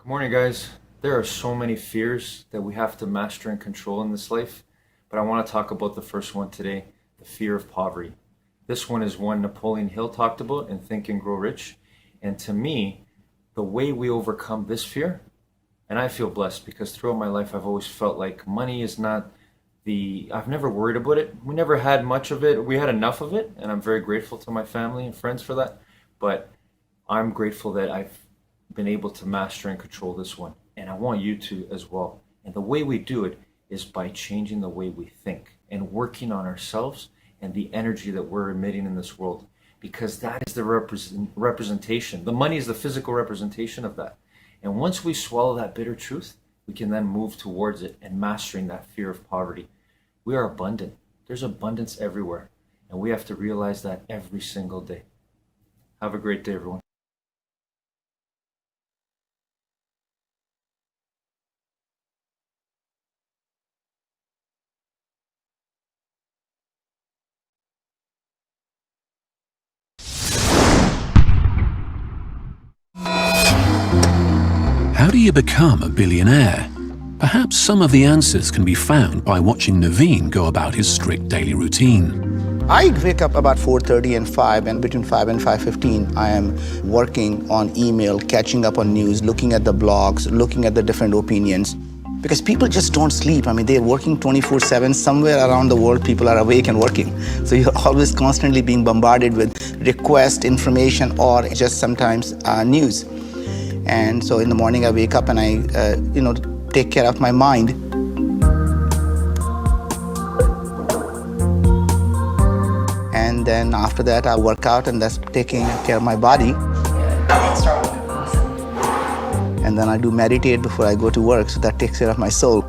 Good morning, guys. There are so many fears that we have to master and control in this life, but I want to talk about the first one today, the fear of poverty. This one is one Napoleon Hill talked about in Think and Grow Rich. And to me, the way we overcome this fear, and I feel blessed because throughout my life, I've always felt like money is not I've never worried about it. We never had much of it. We had enough of it, and I'm very grateful to my family and friends for that. But I'm grateful that I've been able to master and control this one. And I want you to as well. And the way we do it is by changing the way we think and working on ourselves and the energy that we're emitting in this world. Because that is the representation. The money is the physical representation of that. And once we swallow that bitter truth, we can then move towards it and mastering that fear of poverty. We are abundant. There's abundance everywhere. And we have to realize that every single day. Have a great day, everyone. How do you become a billionaire? Perhaps some of the answers can be found by watching Naveen go about his strict daily routine. I wake up about 4:30 and 5, and between 5 and 5:15, I am working on email, catching up on news, looking at the blogs, looking at the different opinions. Because people just don't sleep. I mean, they're working 24/7. Somewhere around the world, people are awake and working. So you're always constantly being bombarded with request, information, or just sometimes news. And so in the morning, I wake up and I, take care of my mind. And then after that, I work out, and that's taking care of my body. And then I do meditate before I go to work, so that takes care of my soul.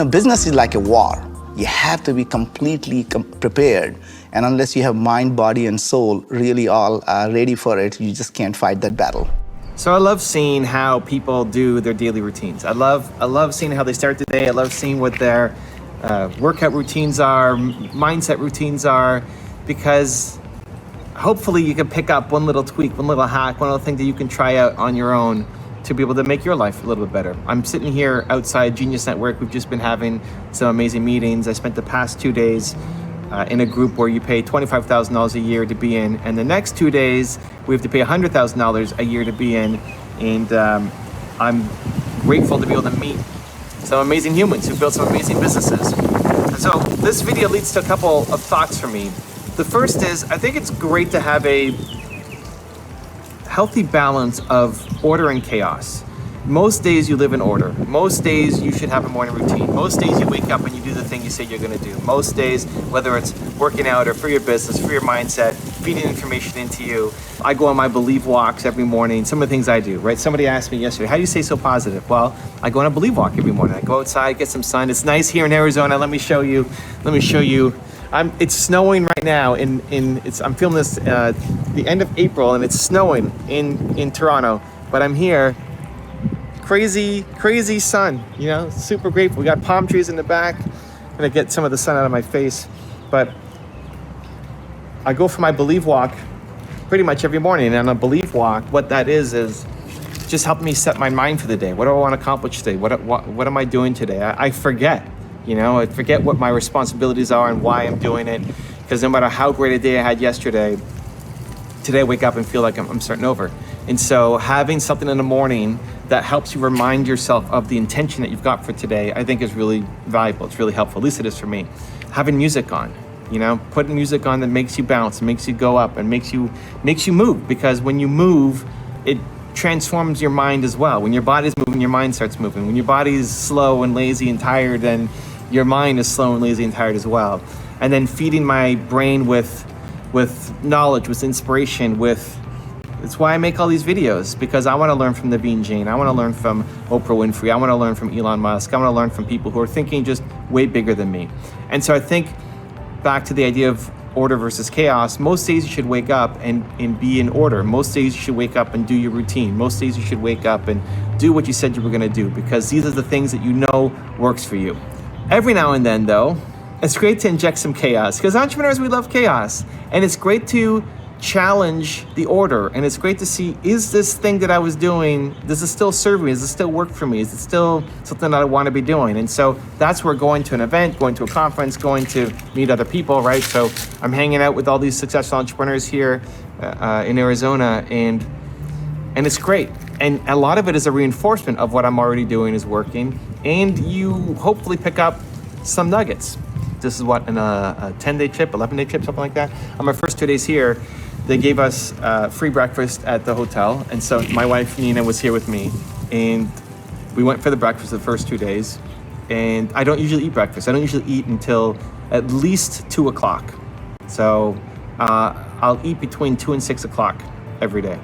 Business is like a war. You have to be completely prepared. And unless you have mind, body, and soul really all ready for it, you just can't fight that battle. So I love seeing how people do their daily routines. I love seeing how they start the day. I love seeing what their workout routines are, mindset routines are, because hopefully you can pick up one little tweak, one little hack, one little thing that you can try out on your own to be able to make your life a little bit better. I'm sitting here outside Genius Network. We've just been having some amazing meetings. I spent the past 2 days in a group where you pay $25,000 a year to be in, and the next 2 days we have to pay $100,000 a year to be in. And I'm grateful to be able to meet some amazing humans who built some amazing businesses. And so this video leads to a couple of thoughts for me. The first is, I think it's great to have a healthy balance of order and chaos. Most days you live in order. Most days you should have a morning routine. Most days you wake up and you do the thing you say you're going to do. Most days, whether it's working out or for your business, for your mindset, feeding information into you. I go on my Believe walks every morning. Some of the things I do, right? Somebody asked me yesterday, how do you stay so positive? Well, I go on a Believe walk every morning. I go outside, get some sun. It's nice here in Arizona. Let me show you. It's snowing right now. I'm filming this the end of April, and it's snowing in Toronto. But I'm here. Crazy sun, super grateful. We got palm trees in the back. I'm gonna get some of the sun out of my face. But I go for my Believe walk pretty much every morning. And on a Believe walk, what that is just helping me set my mind for the day. What do I want to accomplish today? What am I doing today? I forget, I forget what my responsibilities are and why I'm doing it. Because no matter how great a day I had yesterday, today I wake up and feel like I'm starting over. And so having something in the morning that helps you remind yourself of the intention that you've got for today, I think is really valuable. It's really helpful. At least it is for me. Having music on, putting music on that makes you bounce, makes you go up, and makes you move. Because when you move, it transforms your mind as well. When your body's moving, your mind starts moving. When your body is slow and lazy and tired, then your mind is slow and lazy and tired as well. And then feeding my brain with knowledge, with inspiration, it's why I make all these videos, because I want to learn from Naveen Jain. I want to learn from Oprah Winfrey. I want to learn from Elon Musk. I want to learn from people who are thinking just way bigger than me. And so I think back to the idea of order versus chaos. Most days you should wake up and be in order. Most days you should wake up and do your routine. Most days you should wake up and do what you said you were going to do, because these are the things that works for you. Every now and then, though, it's great to inject some chaos, because entrepreneurs, we love chaos. And it's great to challenge the order. And it's great to see, is this thing that I was doing, does it still serve me? Does it still work for me? Is it still something that I want to be doing? And so that's where going to an event, going to a conference, going to meet other people, right? So I'm hanging out with all these successful entrepreneurs here in Arizona, and it's great. And a lot of it is a reinforcement of what I'm already doing is working. And you hopefully pick up some nuggets. This is what, a 10-day trip, 11-day trip, something like that. On my first 2 days here, they gave us free breakfast at the hotel. And so my wife, Nina, was here with me. And we went for the breakfast the first 2 days. And I don't usually eat breakfast. I don't usually eat until at least 2 o'clock. So I'll eat between 2 and 6 o'clock every day.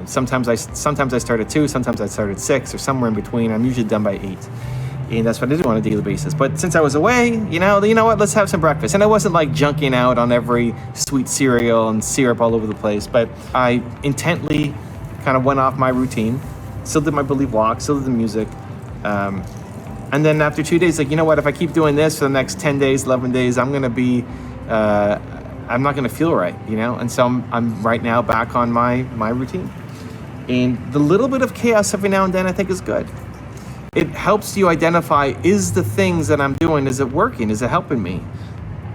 Sometimes I start at 2, sometimes I start at 6, or somewhere in between. I'm usually done by 8. And that's what I do on a daily basis. But since I was away, you know what, let's have some breakfast. And I wasn't like junking out on every sweet cereal and syrup all over the place, but I intently kind of went off my routine, still did my Believe walk, still did the music. And then after 2 days, like, you know what, if I keep doing this for the next 10 days, 11 days, I'm not gonna feel right, you know? And so I'm right now back on my routine. And the little bit of chaos every now and then I think is good. It helps you identify, is the things that I'm doing, is it working? Is it helping me?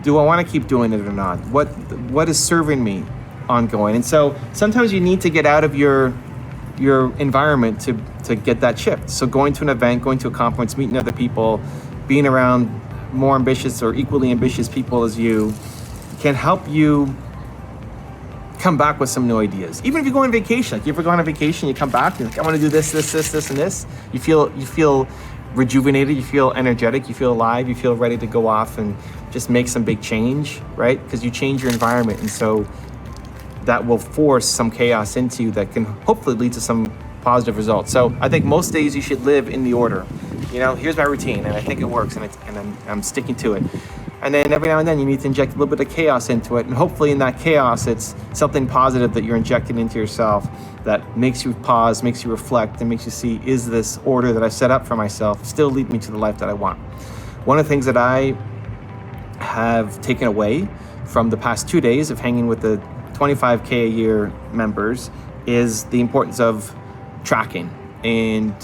Do I want to keep doing it or not? What is serving me ongoing? And so sometimes you need to get out of your environment to get that shift. So going to an event, going to a conference, meeting other people, being around more ambitious or equally ambitious people as you can help you come back with some new ideas. Even if you go on vacation, like you ever go on a vacation, you come back, you're like, I want to do this, and this. You feel rejuvenated, you feel energetic, you feel alive, you feel ready to go off and just make some big change, right? Because you change your environment, and so that will force some chaos into you that can hopefully lead to some positive results. So I think most days you should live in the order. You know, here's my routine, and I think it works, and I'm sticking to it. And then every now and then you need to inject a little bit of chaos into it. And hopefully in that chaos, it's something positive that you're injecting into yourself that makes you pause, makes you reflect, and makes you see, is this order that I set up for myself still lead me to the life that I want? One of the things that I have taken away from the past 2 days of hanging with the 25K a year members is the importance of tracking. And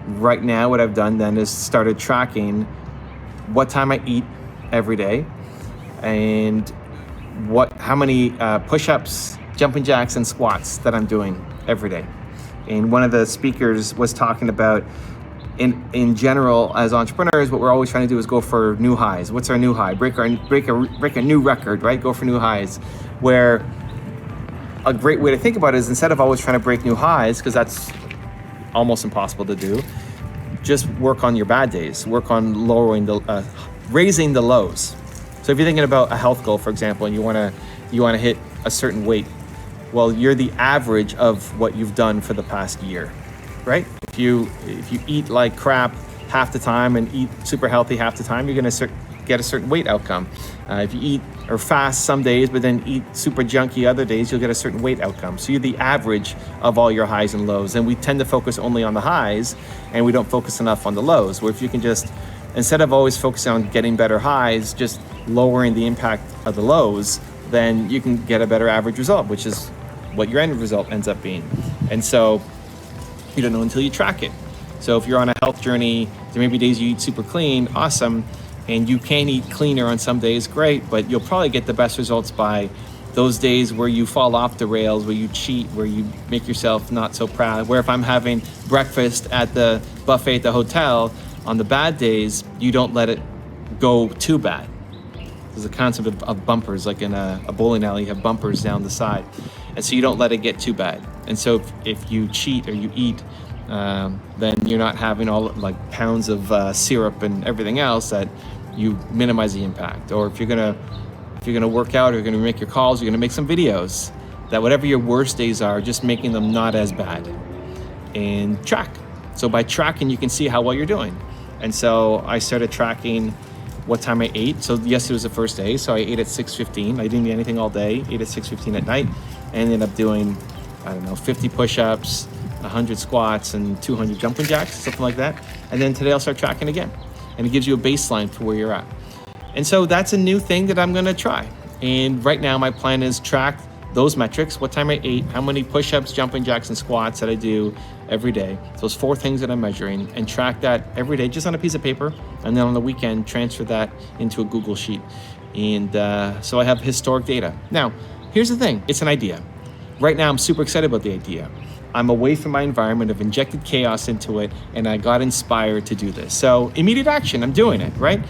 right now what I've done then is started tracking what time I eat every day, and how many push-ups, jumping jacks, and squats that I'm doing every day. And one of the speakers was talking about, in general, as entrepreneurs, what we're always trying to do is go for new highs. What's our new high? Break a new record, right? Go for new highs. Where a great way to think about it is, instead of always trying to break new highs, because that's almost impossible to do, just work on your bad days. Work on raising the lows. So if you're thinking about a health goal, for example, and you want to hit a certain weight, well, you're the average of what you've done for the past year, right? If you eat like crap half the time and eat super healthy half the time, you're going to get a certain weight outcome. If you eat or fast some days, but then eat super junky other days, you'll get a certain weight outcome. So you're the average of all your highs and lows. And we tend to focus only on the highs, and we don't focus enough on the lows. Where if you can just, instead of always focusing on getting better highs, just lowering the impact of the lows, then you can get a better average result, which is what your end result ends up being. And so you don't know until you track it. So if you're on a health journey, there may be days you eat super clean, awesome, and you can eat cleaner on some days, great, but you'll probably get the best results by those days where you fall off the rails, where you cheat, where you make yourself not so proud. Where if I'm having breakfast at the buffet at the hotel, on the bad days, you don't let it go too bad. There's a concept of bumpers, like in a bowling alley, you have bumpers down the side. And so you don't let it get too bad. And so if you cheat or you eat, then you're not having all like pounds of syrup and everything else, that you minimize the impact. Or if you're gonna work out, or you're gonna make your calls, you're gonna make some videos, that whatever your worst days are, just making them not as bad. And track. So by tracking, you can see how well you're doing. And so I started tracking what time I ate. So yesterday was the first day, so I ate at 6:15. I didn't eat anything all day, ate at 6:15 at night, and ended up doing, 50 push-ups, 100 squats, and 200 jumping jacks, something like that. And then today I'll start tracking again. And it gives you a baseline for where you're at. And so that's a new thing that I'm gonna try. And right now my plan is track those metrics, what time I ate, how many push-ups, jumping jacks, and squats that I do every day, those 4 things that I'm measuring, and track that every day just on a piece of paper, and then on the weekend transfer that into a Google Sheet. And so I have historic data. Now, here's the thing, it's an idea. Right now, I'm super excited about the idea. I'm away from my environment, I've injected chaos into it, and I got inspired to do this. So immediate action, I'm doing it, right?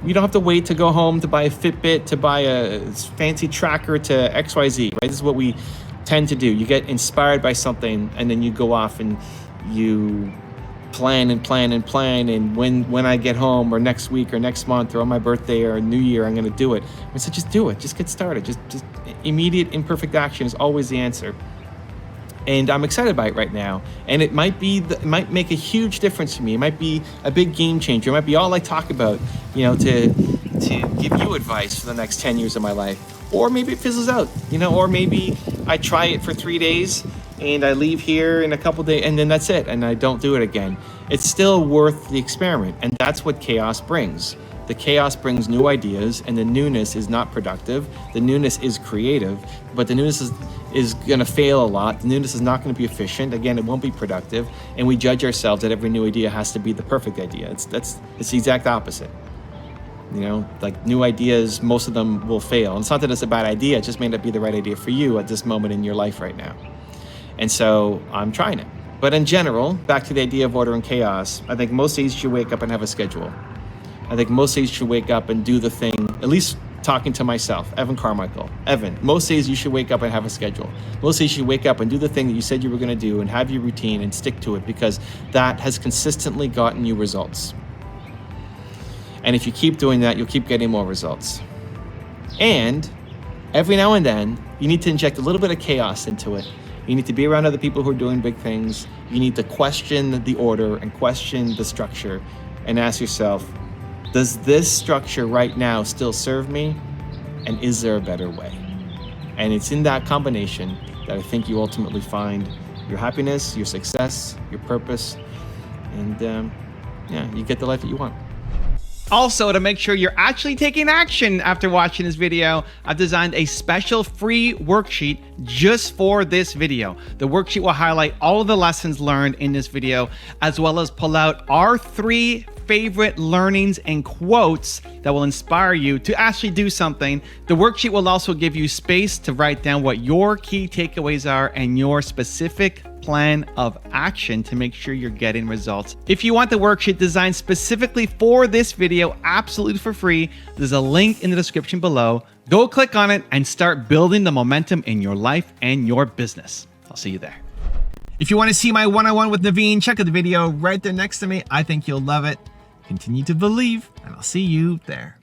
You don't have to wait to go home to buy a Fitbit, to buy a fancy tracker, to XYZ, right? This is what we tend to do. You get inspired by something, and then you go off and you plan and plan and plan, and when I get home, or next week, or next month, or on my birthday, or New Year, I'm gonna do it. I said, just do it, just get started. Just immediate imperfect action is always the answer. And I'm excited by it right now. And it might make a huge difference to me. It might be a big game changer. It might be all I talk about, to give you advice for the next 10 years of my life. Or maybe it fizzles out, or maybe I try it for 3 days and I leave here in a couple days and then that's it. And I don't do it again. It's still worth the experiment. And that's what chaos brings. The chaos brings new ideas, and the newness is not productive. The newness is creative, but the newness is gonna fail a lot. The newness is not gonna be efficient. Again, it won't be productive, and we judge ourselves that every new idea has to be the perfect idea. It's the exact opposite. Like new ideas, most of them will fail. And it's not that it's a bad idea, it just may not be the right idea for you at this moment in your life right now. And so I'm trying it. But in general, back to the idea of order and chaos, I think most days you should wake up and have a schedule. I think most days you should wake up and do the thing, at least talking to myself, Evan Carmichael. Evan, most days you should wake up and have a schedule. Most days you should wake up and do the thing that you said you were gonna do and have your routine and stick to it, because that has consistently gotten you results. And if you keep doing that, you'll keep getting more results. And every now and then, you need to inject a little bit of chaos into it. You need to be around other people who are doing big things. You need to question the order and question the structure and ask yourself, does this structure right now still serve me? And is there a better way? And it's in that combination that I think you ultimately find your happiness, your success, your purpose, and you get the life that you want. Also, to make sure you're actually taking action after watching this video, I've designed a special free worksheet just for this video. The worksheet will highlight all of the lessons learned in this video, as well as pull out our 3 favorite learnings and quotes that will inspire you to actually do something. The worksheet will also give you space to write down what your key takeaways are and your specific plan of action to make sure you're getting results. If you want the worksheet designed specifically for this video, absolutely for free, there's a link in the description below. Go click on it and start building the momentum in your life and your business. I'll see you there. If you want to see my one-on-one with Naveen, check out the video right there next to me. I think you'll love it. Continue to believe, and I'll see you there.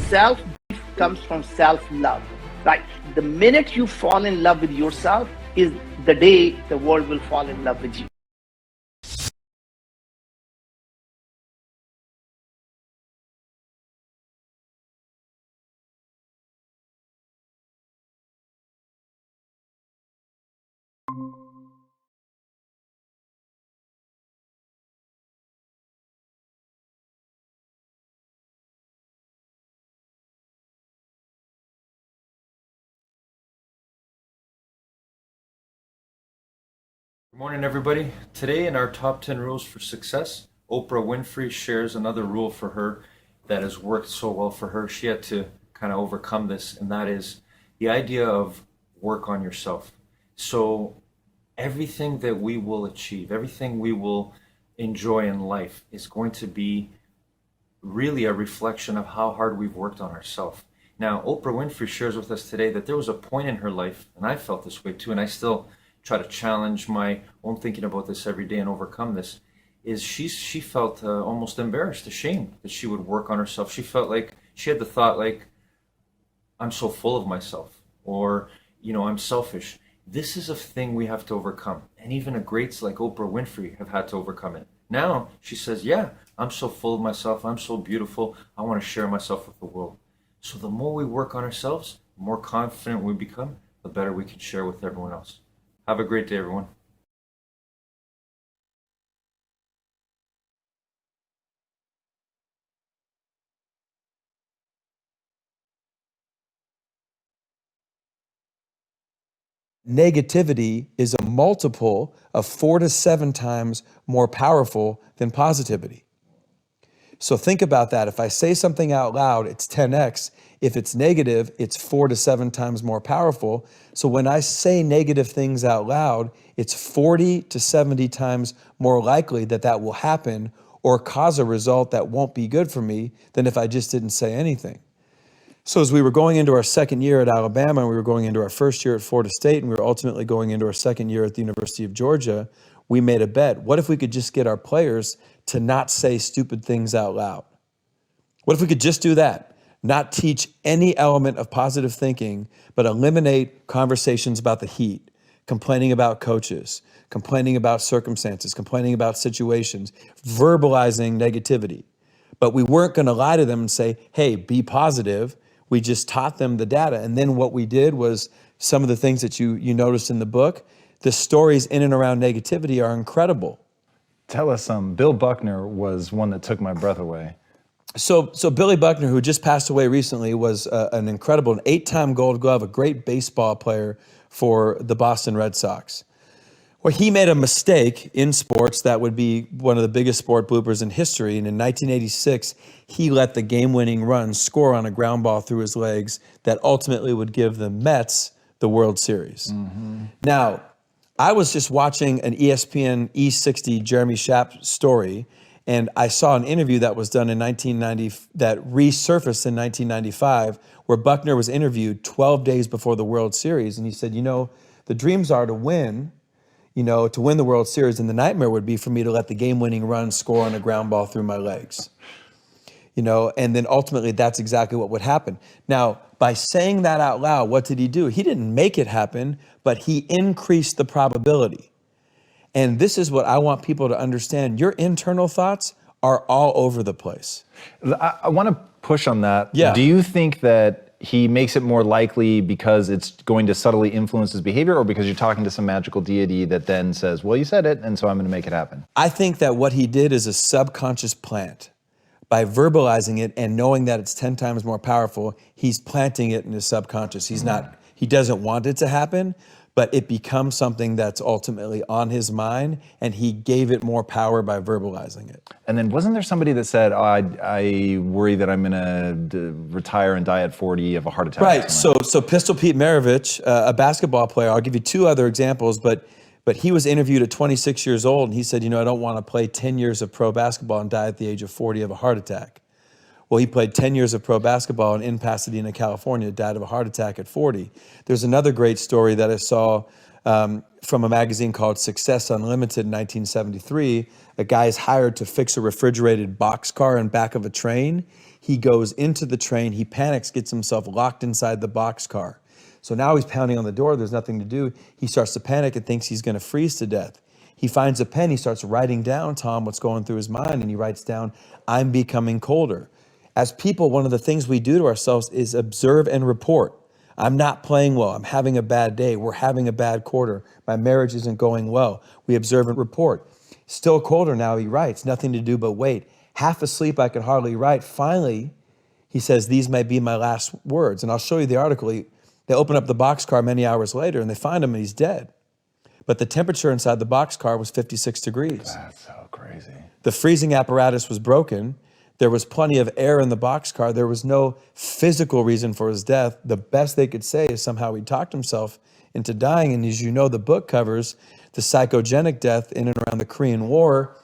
Self-belief comes from self-love, right? The minute you fall in love with yourself is the day the world will fall in love with you. Good morning, everybody. Today in our top 10 rules for success, Oprah Winfrey shares another rule for her that has worked so well for her. She had to kind of overcome this, and that is the idea of work on yourself. So everything that we will achieve, everything we will enjoy in life is going to be really a reflection of how hard we've worked on ourselves. Now, Oprah Winfrey shares with us today that there was a point in her life, and I felt this way too, and I still try to challenge my own thinking about this every day and overcome this, is she felt almost embarrassed, ashamed that she would work on herself. She felt like she had the thought like, I'm so full of myself, or, I'm selfish. This is a thing we have to overcome. And even the greats like Oprah Winfrey have had to overcome it. Now she says, yeah, I'm so full of myself. I'm so beautiful. I want to share myself with the world. So the more we work on ourselves, the more confident we become, the better we can share with everyone else. Have a great day, everyone. negativity is a multiple of 4 to 7 times more powerful than positivity. So think about that. If I say something out loud, it's 10x. If it's negative, it's 4 to 7 times more powerful. So when I say negative things out loud, it's 40 to 70 times more likely that that will happen or cause a result that won't be good for me than if I just didn't say anything. So as we were going into our second year at Alabama, and we were going into our first year at Florida State, and we were ultimately going into our second year at the University of Georgia, we made a bet. What if we could just get our players to not say stupid things out loud? What if we could just do that? Not teach any element of positive thinking, but eliminate conversations about the Heat, complaining about coaches, complaining about circumstances, complaining about situations, verbalizing negativity. But we weren't going to lie to them and say, hey, be positive. We just taught them the data. And then what we did was some of the things that you noticed in the book, the stories in and around negativity are incredible. Tell us some. Bill Buckner was one that took my breath away. So Billy Buckner, who just passed away recently, was an incredible, an 8-time Gold Glove, a great baseball player for the Boston Red Sox. Well, he made a mistake in sports that would be one of the biggest sport bloopers in history. And in 1986, he let the game-winning run score on a ground ball through his legs that ultimately would give the Mets the World Series. Mm-hmm. Now, I was just watching an ESPN E60 Jeremy Schaap story, and I saw an interview that was done in 1990 that resurfaced in 1995, where Buckner was interviewed 12 days before the World Series, and he said, the dreams are to win the World Series, and the nightmare would be for me to let the game-winning run score on a ground ball through my legs. And then ultimately that's exactly what would happen. Now, by saying that out loud, what did he do? He didn't make it happen, but he increased the probability. And this is what I want people to understand. Your internal thoughts are all over the place. I want to push on that. Yeah. Do you think that he makes it more likely because it's going to subtly influence his behavior, or because you're talking to some magical deity that then says, well, you said it, and so I'm going to make it happen? I think that what he did is a subconscious plant. By verbalizing it and knowing that it's 10 times more powerful, he's planting it in his subconscious. He doesn't want it to happen, but it becomes something that's ultimately on his mind, and he gave it more power by verbalizing it. And then wasn't there somebody that said, I worry that I'm going to retire and die at 40 of a heart attack? Right, so Pistol Pete Maravich, a basketball player, I'll give you 2 other examples, but he was interviewed at 26 years old, and he said, I don't want to play 10 years of pro basketball and die at the age of 40 of a heart attack. Well, he played 10 years of pro basketball and in Pasadena, California, died of a heart attack at 40. There's another great story that I saw from a magazine called Success Unlimited in 1973. A guy is hired to fix a refrigerated boxcar in back of a train. He goes into the train, he panics, gets himself locked inside the boxcar. So now he's pounding on the door, there's nothing to do. He starts to panic and thinks he's gonna freeze to death. He finds a pen, he starts writing down, Tom, what's going through his mind, and he writes down, I'm becoming colder. As people, one of the things we do to ourselves is observe and report. I'm not playing well, I'm having a bad day, we're having a bad quarter, my marriage isn't going well. We observe and report. Still colder now, he writes, nothing to do but wait. Half asleep, I can hardly write. Finally, he says, these may be my last words. And I'll show you the article. They open up the boxcar many hours later and they find him and he's dead. But the temperature inside the boxcar was 56 degrees. That's so crazy. The freezing apparatus was broken. There was plenty of air in the boxcar. There was no physical reason for his death. The best they could say is somehow he talked himself into dying. And as you know, the book covers the psychogenic death in and around the Korean War.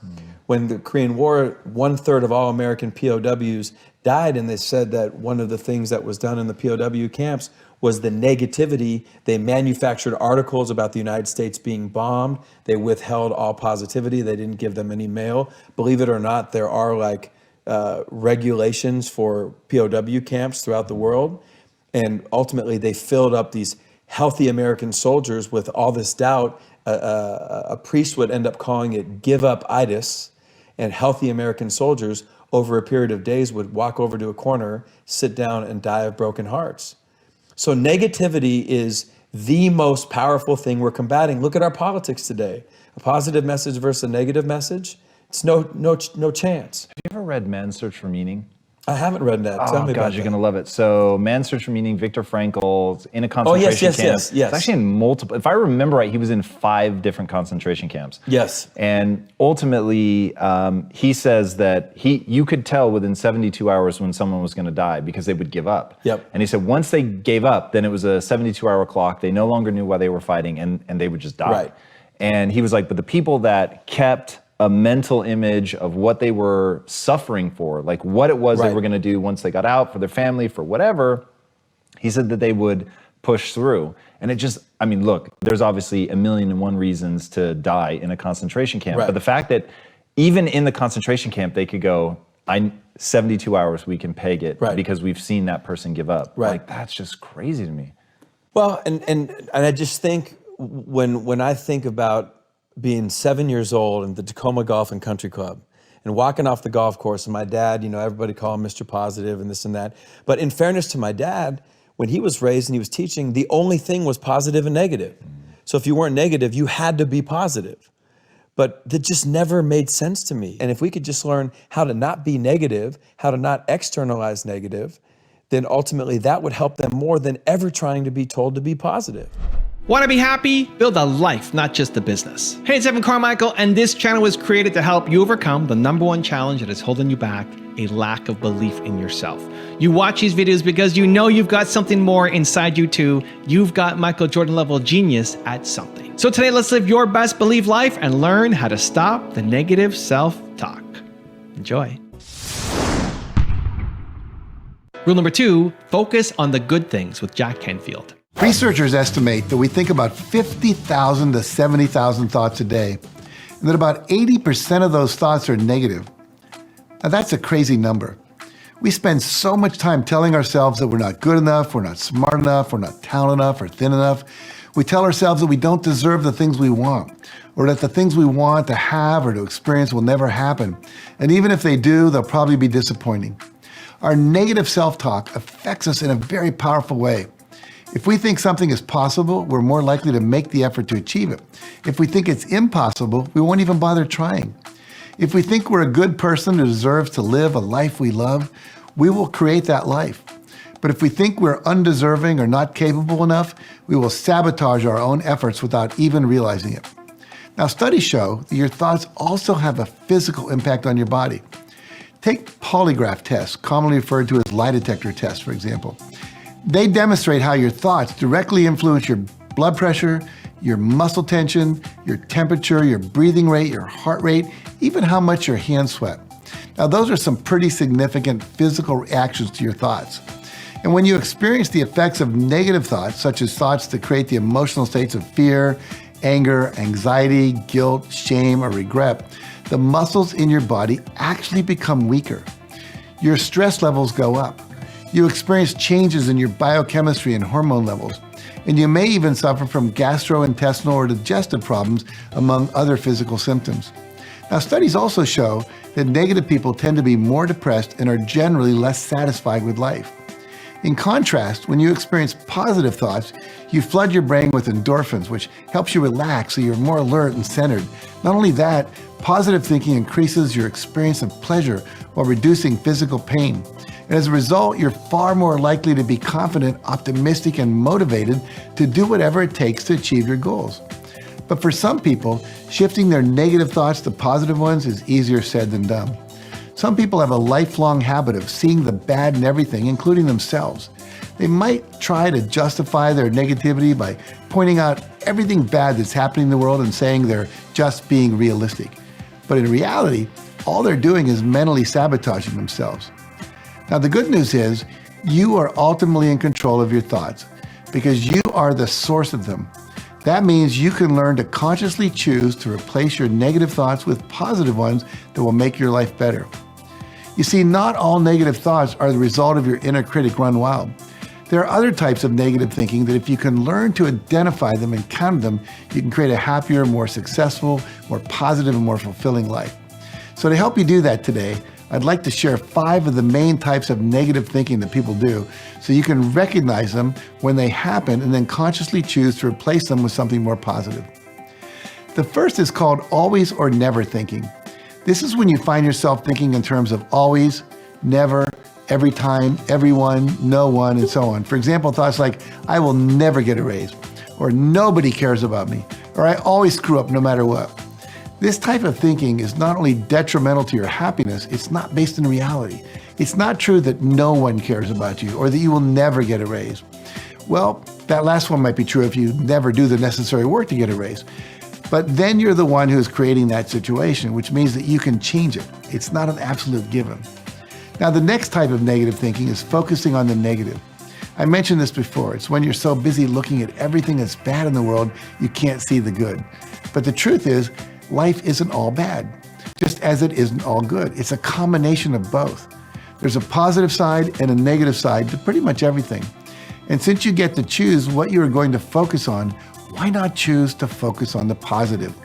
When the Korean War, 1/3 of all American POWs died, and they said that one of the things that was done in the POW camps was the negativity. They manufactured articles about the United States being bombed. They withheld all positivity. They didn't give them any mail. Believe it or not, there are regulations for POW camps throughout the world. And ultimately, they filled up these healthy American soldiers with all this doubt. A priest would end up calling it give-up-itis, and healthy American soldiers over a period of days would walk over to a corner, sit down, and die of broken hearts. So negativity is the most powerful thing we're combating. Look at our politics today. A positive message versus a negative message, it's no chance. Have you ever read Man's Search for Meaning? I haven't read that. Tell me God, about you're that. gonna love it. So, Man's Search for Meaning, Viktor Frankl, in a concentration yes, camp. yes. It's actually in multiple. If I remember right, he was in 5 different concentration camps. Yes. And ultimately, he says that you could tell within 72 hours when someone was going to die because they would give up. Yep. And he said once they gave up, then it was a 72-hour clock. They no longer knew why they were fighting, and they would just die. Right. And he was like, but the people that kept a mental image of what they were suffering for, like what it was they Right. were going to do once they got out, for their family, for whatever, he said that they would push through. And it just, I mean, look, there's obviously 1,000,001 reasons to die in a concentration camp. Right. But the fact that even in the concentration camp, they could go, 72 hours, we can peg it Right. because we've seen that person give up. Right. Like, that's just crazy to me. Well, and I just think when I think about being 7 years old in the Tacoma Golf and Country Club and walking off the golf course, and my dad, everybody called him Mr. Positive and this and that. But in fairness to my dad, when he was raised and he was teaching, the only thing was positive and negative. So if you weren't negative, you had to be positive. But that just never made sense to me. And if we could just learn how to not be negative, how to not externalize negative, then ultimately that would help them more than ever trying to be told to be positive. Want to be happy? Build a life, not just a business. Hey, it's Evan Carmichael, and this channel was created to help you overcome the #1 challenge that is holding you back, a lack of belief in yourself. You watch these videos because you know you've got something more inside you too. You've got Michael Jordan level genius at something. So today, let's live your best belief life and learn how to stop the negative self-talk. Enjoy. Rule number 2, focus on the good things with Jack Canfield. Researchers estimate that we think about 50,000 to 70,000 thoughts a day, and that about 80% of those thoughts are negative. Now that's a crazy number. We spend so much time telling ourselves that we're not good enough, we're not smart enough, we're not talented enough, or thin enough. We tell ourselves that we don't deserve the things we want, or that the things we want to have or to experience will never happen. And even if they do, they'll probably be disappointing. Our negative self-talk affects us in a very powerful way. If we think something is possible, we're more likely to make the effort to achieve it. If we think it's impossible, we won't even bother trying. If we think we're a good person who deserves to live a life we love, we will create that life. But if we think we're undeserving or not capable enough, we will sabotage our own efforts without even realizing it. Now, studies show that your thoughts also have a physical impact on your body. Take polygraph tests, commonly referred to as lie detector tests, for example. They demonstrate how your thoughts directly influence your blood pressure, your muscle tension, your temperature, your breathing rate, your heart rate, even how much your hands sweat. Now, those are some pretty significant physical reactions to your thoughts. And when you experience the effects of negative thoughts, such as thoughts that create the emotional states of fear, anger, anxiety, guilt, shame, or regret, the muscles in your body actually become weaker. Your stress levels go up. You experience changes in your biochemistry and hormone levels, and you may even suffer from gastrointestinal or digestive problems, among other physical symptoms. Now, studies also show that negative people tend to be more depressed and are generally less satisfied with life. In contrast, when you experience positive thoughts, you flood your brain with endorphins, which helps you relax so you're more alert and centered. Not only that, positive thinking increases your experience of pleasure while reducing physical pain. And as a result, you're far more likely to be confident, optimistic, and motivated to do whatever it takes to achieve your goals. But for some people, shifting their negative thoughts to positive ones is easier said than done. Some people have a lifelong habit of seeing the bad in everything, including themselves. They might try to justify their negativity by pointing out everything bad that's happening in the world and saying they're just being realistic. But in reality, all they're doing is mentally sabotaging themselves. Now, the good news is you are ultimately in control of your thoughts because you are the source of them. That means you can learn to consciously choose to replace your negative thoughts with positive ones that will make your life better. You see, not all negative thoughts are the result of your inner critic run wild. There are other types of negative thinking that if you can learn to identify them and counter them, you can create a happier, more successful, more positive, and more fulfilling life. So to help you do that today, I'd like to share 5 of the main types of negative thinking that people do so you can recognize them when they happen and then consciously choose to replace them with something more positive. The first is called always or never thinking. This is when you find yourself thinking in terms of always, never, every time, everyone, no one, and so on. For example, thoughts like, I will never get a raise, or nobody cares about me, or I always screw up no matter what. This type of thinking is not only detrimental to your happiness, it's not based in reality. It's not true that no one cares about you or that you will never get a raise. Well, that last one might be true if you never do the necessary work to get a raise. But then you're the one who is creating that situation, which means that you can change it. It's not an absolute given. Now, the next type of negative thinking is focusing on the negative. I mentioned this before. It's when you're so busy looking at everything that's bad in the world, you can't see the good. But the truth is, life isn't all bad, just as it isn't all good. It's a combination of both. There's a positive side and a negative side to pretty much everything. And since you get to choose what you are going to focus on, why not choose to focus on the positive?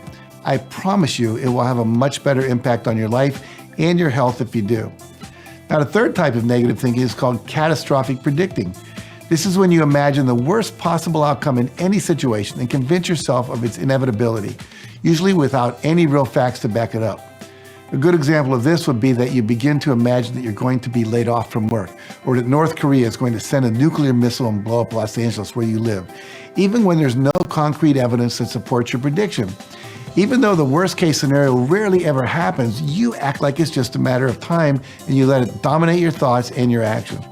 I promise you it will have a much better impact on your life and your health if you do. Now, the third type of negative thinking is called catastrophic predicting. This is when you imagine the worst possible outcome in any situation and convince yourself of its inevitability, usually without any real facts to back it up. A good example of this would be that you begin to imagine that you're going to be laid off from work, or that North Korea is going to send a nuclear missile and blow up Los Angeles where you live, even when there's no concrete evidence that supports your prediction. Even though the worst case scenario rarely ever happens, you act like it's just a matter of time and you let it dominate your thoughts and your actions.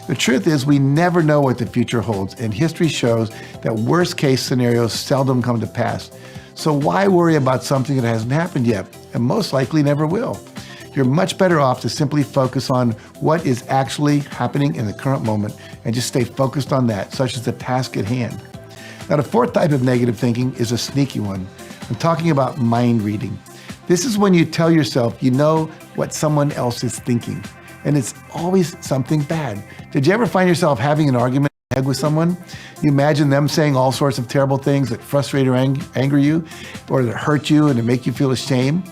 The truth is, we never know what the future holds, and history shows that worst case scenarios seldom come to pass. So why worry about something that hasn't happened yet, and most likely never will? You're much better off to simply focus on what is actually happening in the current moment and just stay focused on that, such as the task at hand. Now, the fourth type of negative thinking is a sneaky one. I'm talking about mind reading. This is when you tell yourself you know what someone else is thinking, and it's always something bad. Did you ever find yourself having an argument with someone? You imagine them saying all sorts of terrible things that frustrate or anger you, or that hurt you and to make you feel ashamed.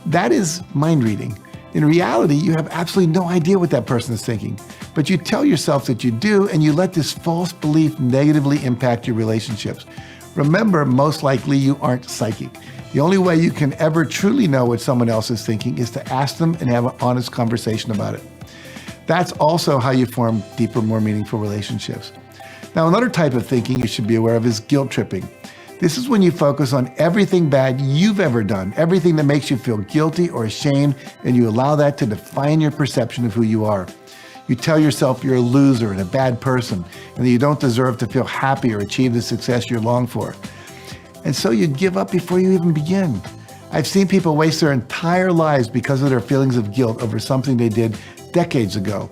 That is mind reading. In reality, you have absolutely no idea what that person is thinking, but you tell yourself that you do, and you let this false belief negatively impact your relationships. Remember, most likely you aren't psychic. The only way you can ever truly know what someone else is thinking is to ask them and have an honest conversation about it. That's also how you form deeper, more meaningful relationships. Now, another type of thinking you should be aware of is guilt tripping. This is when you focus on everything bad you've ever done, everything that makes you feel guilty or ashamed, and you allow that to define your perception of who you are. You tell yourself you're a loser and a bad person, and that you don't deserve to feel happy or achieve the success you long for. And so you give up before you even begin. I've seen people waste their entire lives because of their feelings of guilt over something they did decades ago.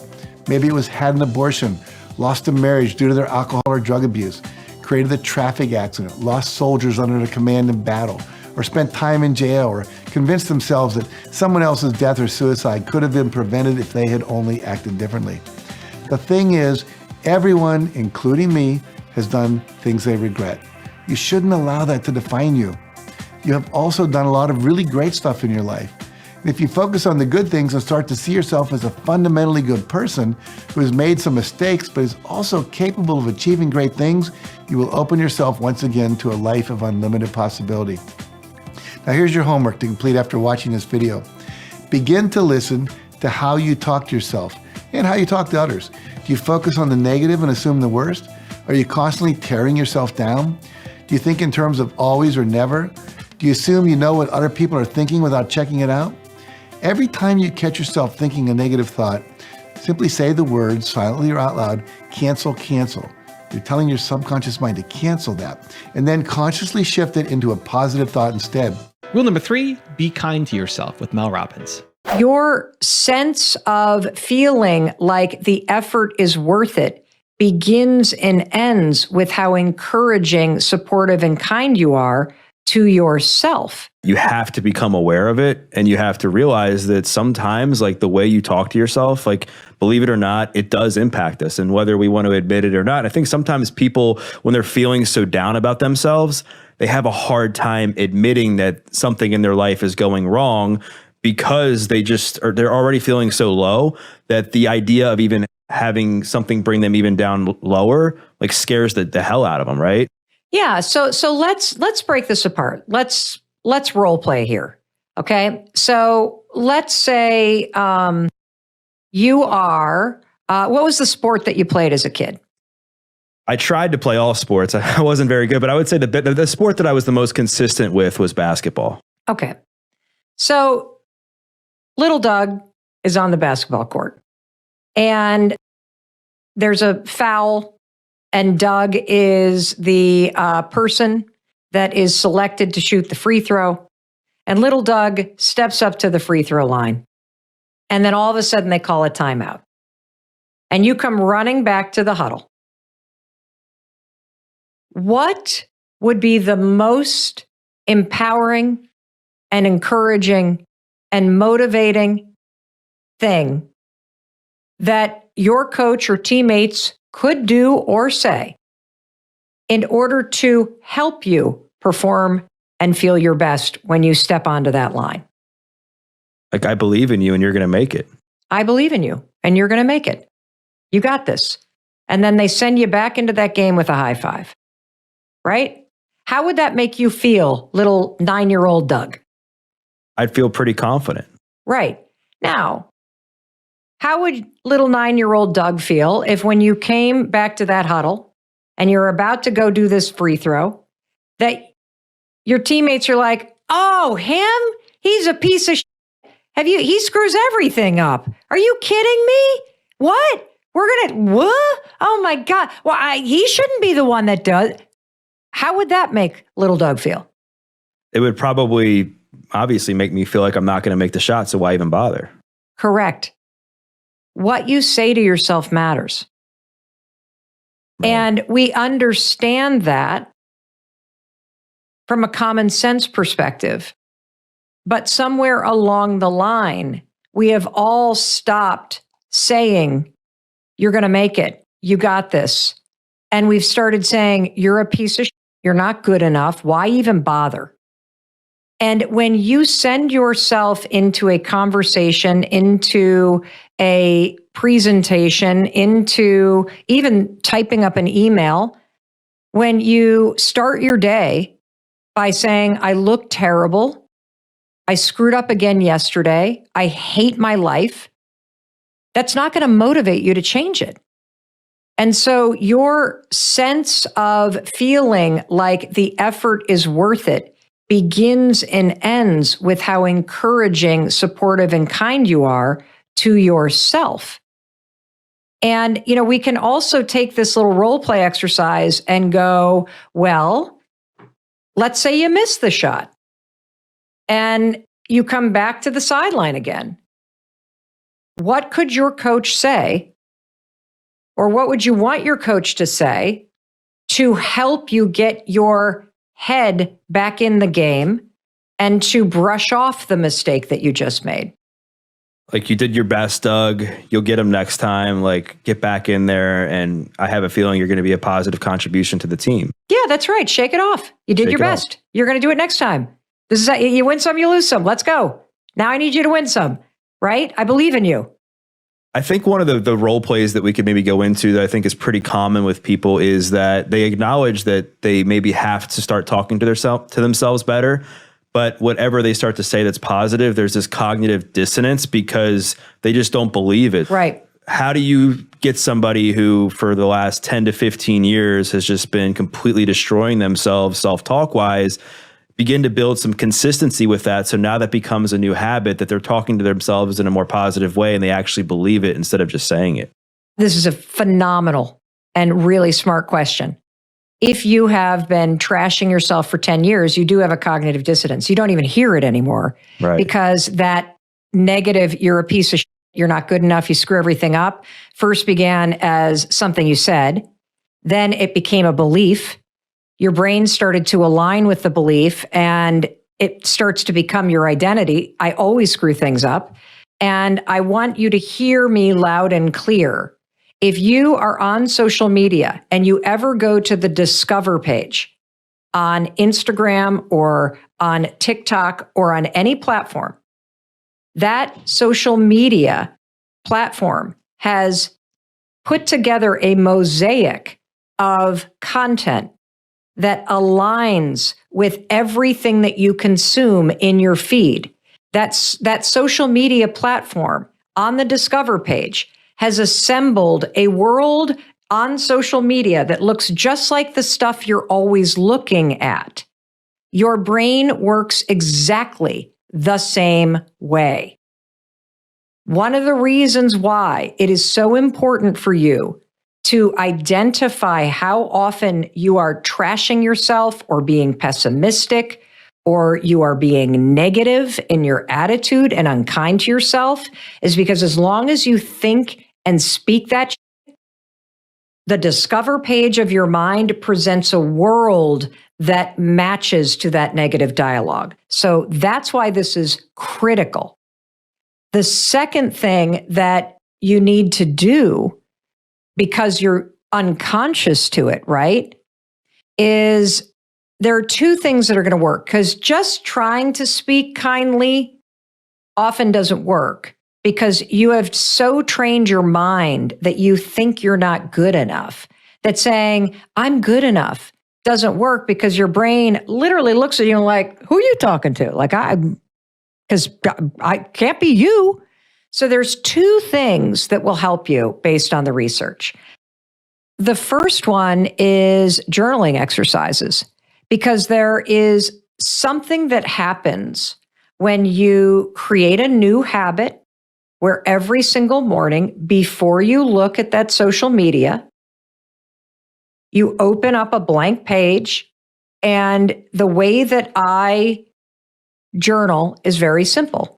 Maybe it was had an abortion, lost a marriage due to their alcohol or drug abuse, created a traffic accident, lost soldiers under their command in battle, or spent time in jail, or convinced themselves that someone else's death or suicide could have been prevented if they had only acted differently. The thing is, everyone, including me, has done things they regret. You shouldn't allow that to define you. You have also done a lot of really great stuff in your life. And if you focus on the good things and start to see yourself as a fundamentally good person who has made some mistakes but is also capable of achieving great things, you will open yourself once again to a life of unlimited possibility. Now, here's your homework to complete after watching this video. Begin to listen to how you talk to yourself and how you talk to others. Do you focus on the negative and assume the worst? Are you constantly tearing yourself down? Do you think in terms of always or never? Do you assume you know what other people are thinking without checking it out? Every time you catch yourself thinking a negative thought, simply say the words silently or out loud, cancel, cancel. You're telling your subconscious mind to cancel that, and then consciously shift it into a positive thought instead. Rule number 3, be kind to yourself with Mel Robbins. Your sense of feeling like the effort is worth it begins and ends with how encouraging, supportive, and kind you are to yourself. You have to become aware of it, and you have to realize that sometimes, like, the way you talk to yourself, like, believe it or not, it does impact us. And whether we want to admit it or not, I think sometimes people, when they're feeling so down about themselves, they have a hard time admitting that something in their life is going wrong, because they're already feeling so low that the idea of even having something bring them even down lower, like, scares the hell out of them, right? Yeah. So let's break this apart. Let's role play here. Okay. So let's say you are, what was the sport that you played as a kid? I tried to play all sports. I wasn't very good, but I would say the sport that I was the most consistent with was basketball. Okay. So little Doug is on the basketball court and there's a foul, and Doug is the person that is selected to shoot the free throw. And little Doug steps up to the free throw line. And then all of a sudden they call a timeout. And you come running back to the huddle. What would be the most empowering and encouraging and motivating thing that your coach or teammates could do or say in order to help you perform and feel your best when you step onto that line? Like, I believe in you and you're going to make it. I believe in you and you're going to make it. You got this. And then they send you back into that game with a high five, right? How would that make you feel, little 9-year-old Doug? I'd feel pretty confident. Right. Now, how would little 9-year-old Doug feel if when you came back to that huddle and you're about to go do this free throw, that your teammates are like, oh, him? He's a piece of shit. He screws everything up. Are you kidding me? What? What? Oh my God. Well, he shouldn't be the one that does. How would that make little Doug feel? It would probably obviously make me feel like I'm not going to make the shot, so why even bother? Correct. What you say to yourself matters. Right. And we understand that from a common sense perspective. But somewhere along the line, we have all stopped saying, you're going to make it. You got this. And we've started saying, you're a piece of shit. You're not good enough. Why even bother? And when you send yourself into a conversation, into a presentation, into even typing up an email, when you start your day by saying, I look terrible, I screwed up again yesterday, I hate my life, that's not going to motivate you to change it. And so your sense of feeling like the effort is worth it begins and ends with how encouraging, supportive, and kind you are to yourself. And, we can also take this little role play exercise and go, well, let's say you miss the shot and you come back to the sideline again. What could your coach say, or what would you want your coach to say to help you get your head back in the game and to brush off the mistake that you just made? Like, you did your best, Doug. You'll get him next time. Like, get back in there. And I have a feeling you're going to be a positive contribution to the team. Yeah, that's right. Shake it off. You did your best. You're going to do it next time. This is you win some, you lose some. Let's go. Now I need you to win some, right? I believe in you. I think one of the role plays that we could maybe go into that I think is pretty common with people is that they acknowledge that they maybe have to start talking to themselves better. But whatever they start to say that's positive, there's this cognitive dissonance because they just don't believe it. Right. How do you get somebody who for the last 10 to 15 years has just been completely destroying themselves self-talk wise, begin to build some consistency with that, so now that becomes a new habit that they're talking to themselves in a more positive way and they actually believe it instead of just saying it? This is a phenomenal and really smart question. If you have been trashing yourself for 10 years, you do have a cognitive dissonance. You don't even hear it anymore. Right. Because that negative, you're a piece of shit, you're not good enough, you screw everything up, first began as something you said. Then it became a belief. Your brain started to align with the belief and it starts to become your identity. I always screw things up. And I want you to hear me loud and clear. If you are on social media and you ever go to the Discover page on Instagram or on TikTok or on any platform, that social media platform has put together a mosaic of content that aligns with everything that you consume in your feed. That social media platform on the Discover page has assembled a world on social media that looks just like the stuff you're always looking at. Your brain works exactly the same way. One of the reasons why it is so important for you to identify how often you are trashing yourself or being pessimistic or you are being negative in your attitude and unkind to yourself is because as long as you think and speak that, the Discover page of your mind presents a world that matches to that negative dialogue. So that's why this is critical. The second thing that you need to do, because you're unconscious to it, right, is there are two things that are going to work, because just trying to speak kindly often doesn't work because you have so trained your mind that you think you're not good enough, that saying, I'm good enough doesn't work because your brain literally looks at you and like, who are you talking to? Like, because I can't be you. So there's two things that will help you based on the research. The first one is journaling exercises, because there is something that happens when you create a new habit where every single morning before you look at that social media, you open up a blank page. And the way that I journal is very simple.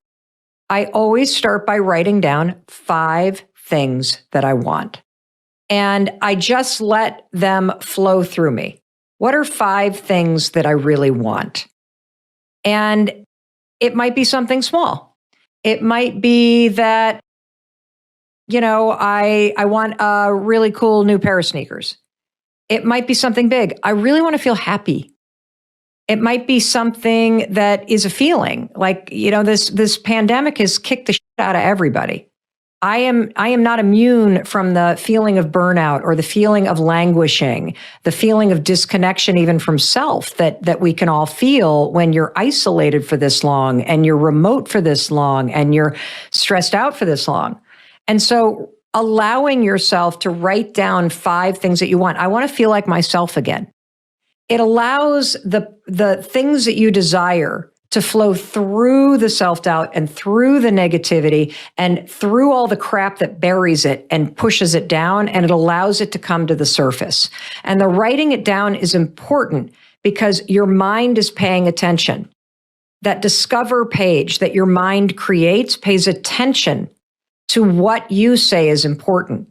I always start by writing down 5 things that I want. And I just let them flow through me. What are 5 things that I really want? And it might be something small. It might be that, I want a really cool new pair of sneakers. It might be something big. I really want to feel happy. It might be something that is a feeling like, this pandemic has kicked the shit out of everybody. I am not immune from the feeling of burnout or the feeling of languishing, the feeling of disconnection even from self that we can all feel when you're isolated for this long and you're remote for this long and you're stressed out for this long. And so allowing yourself to write down 5 things that you want. I want to feel like myself again. It allows the things that you desire to flow through the self-doubt and through the negativity and through all the crap that buries it and pushes it down, and it allows it to come to the surface. And the writing it down is important because your mind is paying attention. That Discover page that your mind creates pays attention to what you say is important.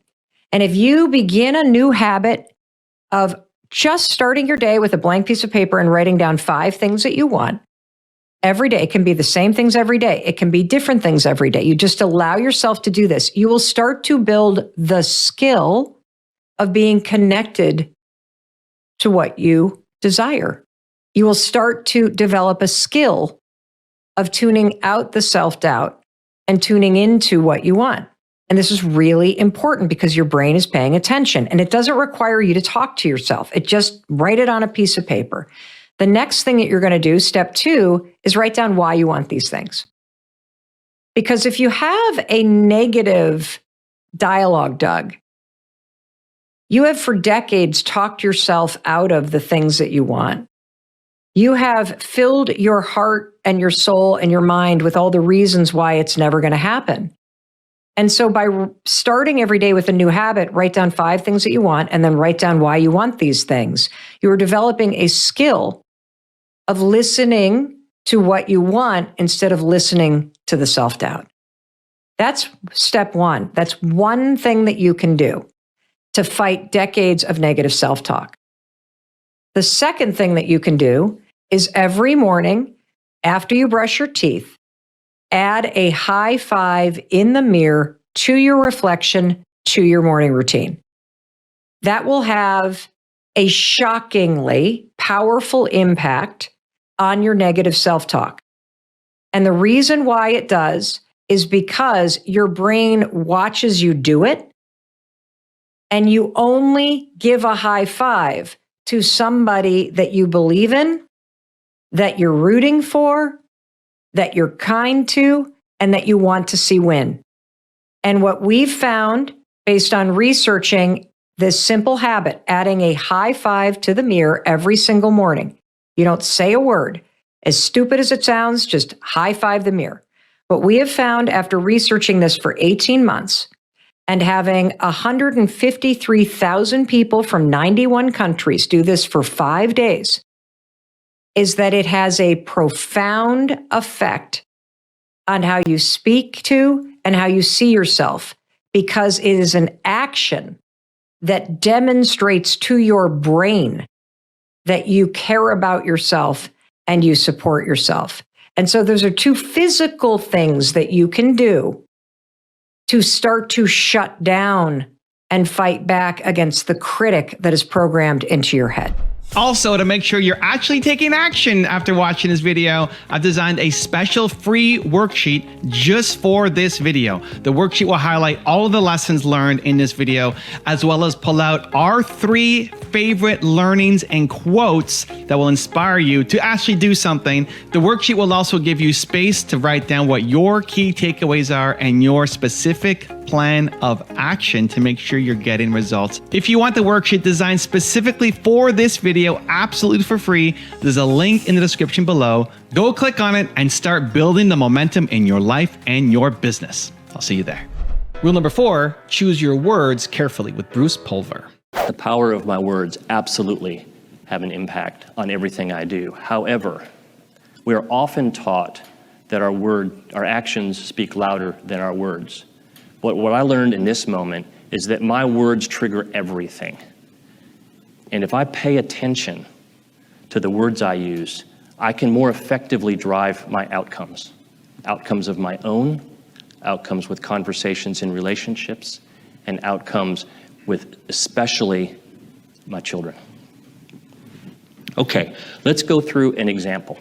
And if you begin a new habit of just starting your day with a blank piece of paper and writing down 5 things that you want, every day, it can be the same things every day. It can be different things every day. You just allow yourself to do this. You will start to build the skill of being connected to what you desire. You will start to develop a skill of tuning out the self-doubt and tuning into what you want. And this is really important because your brain is paying attention, and it doesn't require you to talk to yourself. It just write it on a piece of paper. The next thing that you're going to do, step 2, is write down why you want these things. Because if you have a negative dialogue, Doug, you have for decades talked yourself out of the things that you want. You have filled your heart and your soul and your mind with all the reasons why it's never going to happen. And so by starting every day with a new habit, write down 5 things that you want and then write down why you want these things. You are developing a skill of listening to what you want instead of listening to the self-doubt. That's step 1. That's one thing that you can do to fight decades of negative self-talk. The second thing that you can do is every morning after you brush your teeth, add a high 5 in the mirror to your reflection to your morning routine. That will have a shockingly powerful impact on your negative self-talk. And the reason why it does is because your brain watches you do it, and you only give a high 5 to somebody that you believe in, that you're rooting for, that you're kind to, and that you want to see win. And what we've found based on researching this simple habit, adding a high five to the mirror every single morning. You don't say a word. As stupid as it sounds, just high five the mirror. What we have found after researching this for 18 months and having 153,000 people from 91 countries do this for 5 days is that it has a profound effect on how you speak to and how you see yourself, because it is an action that demonstrates to your brain that you care about yourself and you support yourself. And so those are two physical things that you can do to start to shut down and fight back against the critic that is programmed into your head. Also, to make sure you're actually taking action after watching this video, I've designed a special free worksheet just for this video. The worksheet will highlight all of the lessons learned in this video, as well as pull out our 3 favorite learnings and quotes that will inspire you to actually do something. The worksheet will also give you space to write down what your key takeaways are and your specific plan of action to make sure you're getting results. If you want the worksheet designed specifically for this video, absolutely for free, there's a link in the description below. Go click on it and start building the momentum in your life and your business. I'll see you there. Rule number 4, choose your words carefully with Bruce Pulver. The power of my words absolutely have an impact on everything I do. However, we are often taught that our actions speak louder than our words. But what I learned in this moment is that my words trigger everything. And if I pay attention to the words I use, I can more effectively drive my outcomes. Outcomes of my own, outcomes with conversations in relationships, and outcomes with especially my children. Okay, let's go through an example.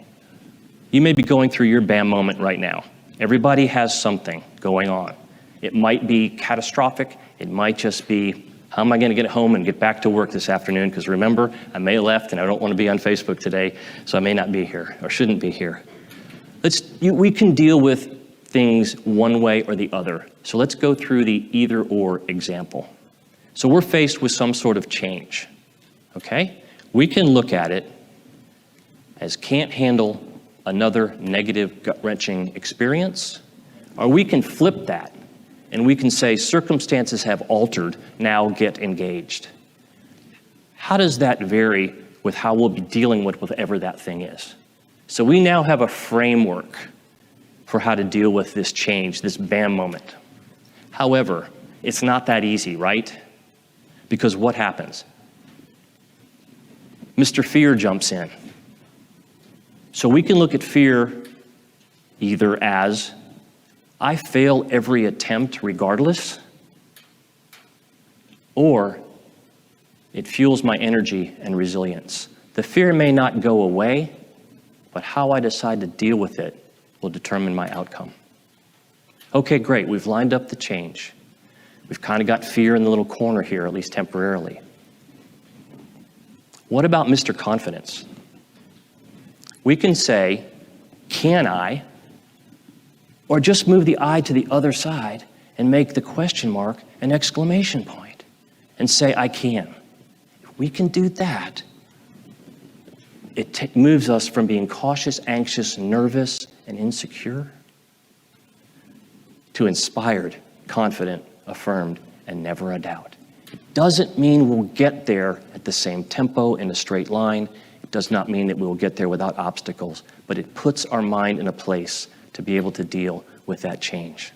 You may be going through your BAM moment right now. Everybody has something going on. It might be catastrophic. It might just be, how am I going to get home and get back to work this afternoon? Because remember, I may have left and I don't want to be on Facebook today, so I may not be here or shouldn't be here. We can deal with things one way or the other. So let's go through the either or example. So we're faced with some sort of change, okay? We can look at it as can't handle another negative gut-wrenching experience, or we can flip that and we can say circumstances have altered, now get engaged. How does that vary with how we'll be dealing with whatever that thing is? So we now have a framework for how to deal with this change, this BAM moment. However, it's not that easy, right? Because what happens? Mr. Fear jumps in. So we can look at fear either as I fail every attempt regardless, or it fuels my energy and resilience. The fear may not go away, but how I decide to deal with it will determine my outcome. Okay, great, we've lined up the change. We've kind of got fear in the little corner here, at least temporarily. What about Mr. Confidence? We can say, can I? Or just move the I to the other side and make the question mark an exclamation point and say, I can. If we can do that, it moves us from being cautious, anxious, nervous, and insecure to inspired, confident, affirmed, and never a doubt. It doesn't mean we'll get there at the same tempo in a straight line. It does not mean that we will get there without obstacles, but it puts our mind in a place to be able to deal with that change.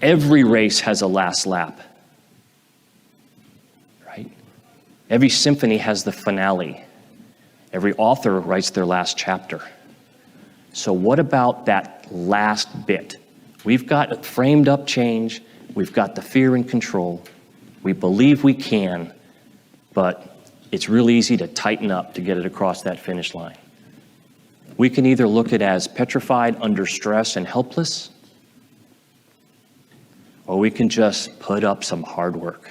Every race has a last lap, right? Every symphony has the finale. Every author writes their last chapter. So what about that last bit? We've got framed up change. We've got the fear and control. We believe we can, but it's real easy to tighten up to get it across that finish line. We can either look at it as petrified, under stress, and helpless, or we can just put up some hard work,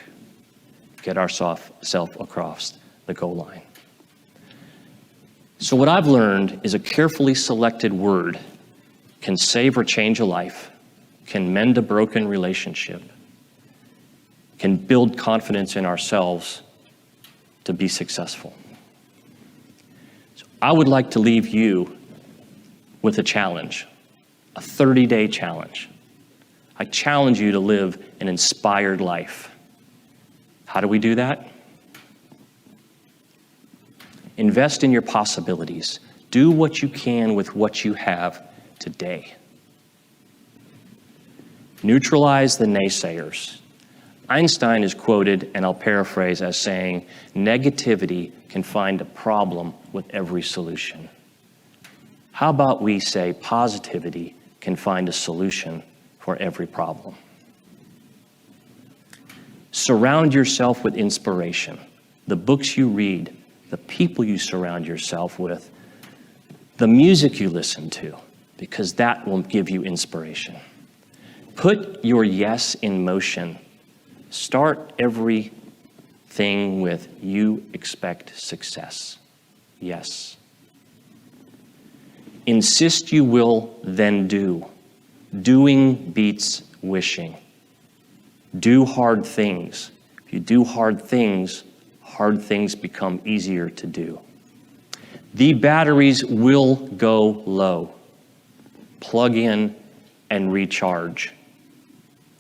get ourselves across the goal line. So what I've learned is a carefully selected word can save or change a life, can mend a broken relationship, can build confidence in ourselves to be successful. So I would like to leave you with a challenge, a 30-day challenge. I challenge you to live an inspired life. How do we do that? Invest in your possibilities. Do what you can with what you have today. Neutralize the naysayers. Einstein is quoted, and I'll paraphrase, as saying, negativity can find a problem with every solution. How about we say positivity can find a solution for every problem? Surround yourself with inspiration. The books you read, the people you surround yourself with, the music you listen to, because that will give you inspiration. Put your yes in motion. Start everything with you expect success. Yes. Insist you will, then do. Doing beats wishing. Do hard things. If you do hard things become easier to do. The batteries will go low. Plug in and recharge.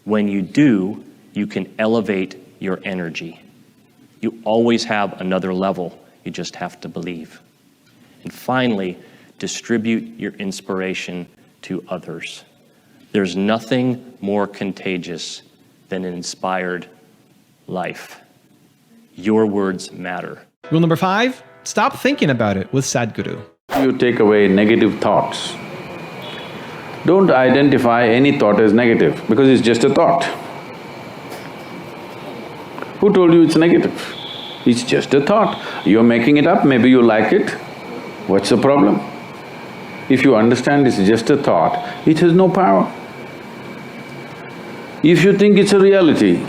When you do, you can elevate your energy. You always have another level. You just have to believe. And finally, distribute your inspiration to others. There's nothing more contagious than an inspired life. Your words matter. Rule number 5, stop thinking about it with Sadhguru. You take away negative thoughts. Don't identify any thought as negative because it's just a thought. Who told you it's negative? It's just a thought. You're making it up, maybe you like it. What's the problem? If you understand it's just a thought, it has no power. If you think it's a reality,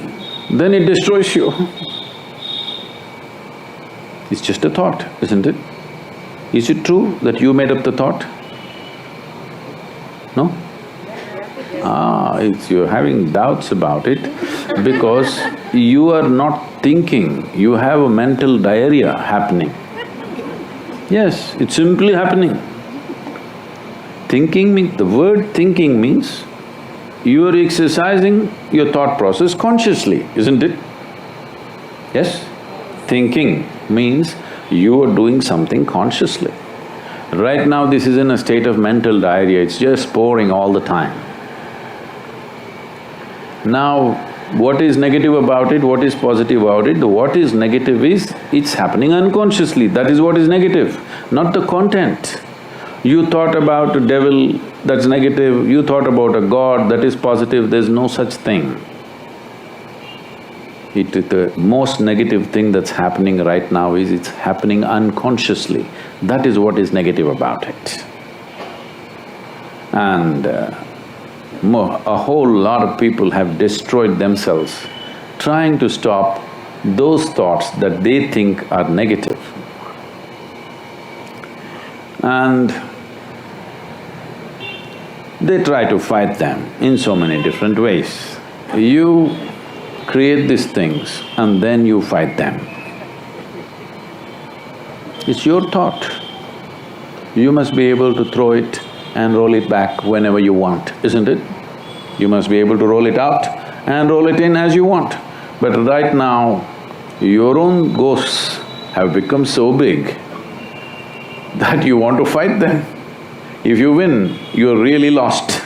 then it destroys you. It's just a thought, isn't it? Is it true that you made up the thought? No? You're having doubts about it because you are not thinking, you have a mental diarrhea happening. Yes, it's simply happening. The word thinking means you are exercising your thought process consciously, isn't it? Yes? Thinking means you are doing something consciously. Right now this is in a state of mental diarrhea, it's just pouring all the time. Now, what is negative about it, what is positive about it? What is negative is, it's happening unconsciously, that is what is negative, not the content. You thought about a devil, that's negative, you thought about a god, that is positive, there's no such thing. The most negative thing that's happening right now is it's happening unconsciously. That is what is negative about it. And a whole lot of people have destroyed themselves trying to stop those thoughts that they think are negative. And they try to fight them in so many different ways. You create these things and then you fight them. It's your thought. You must be able to throw it and roll it back whenever you want, isn't it? You must be able to roll it out and roll it in as you want. But right now, your own ghosts have become so big that you want to fight them. If you win, you're really lost.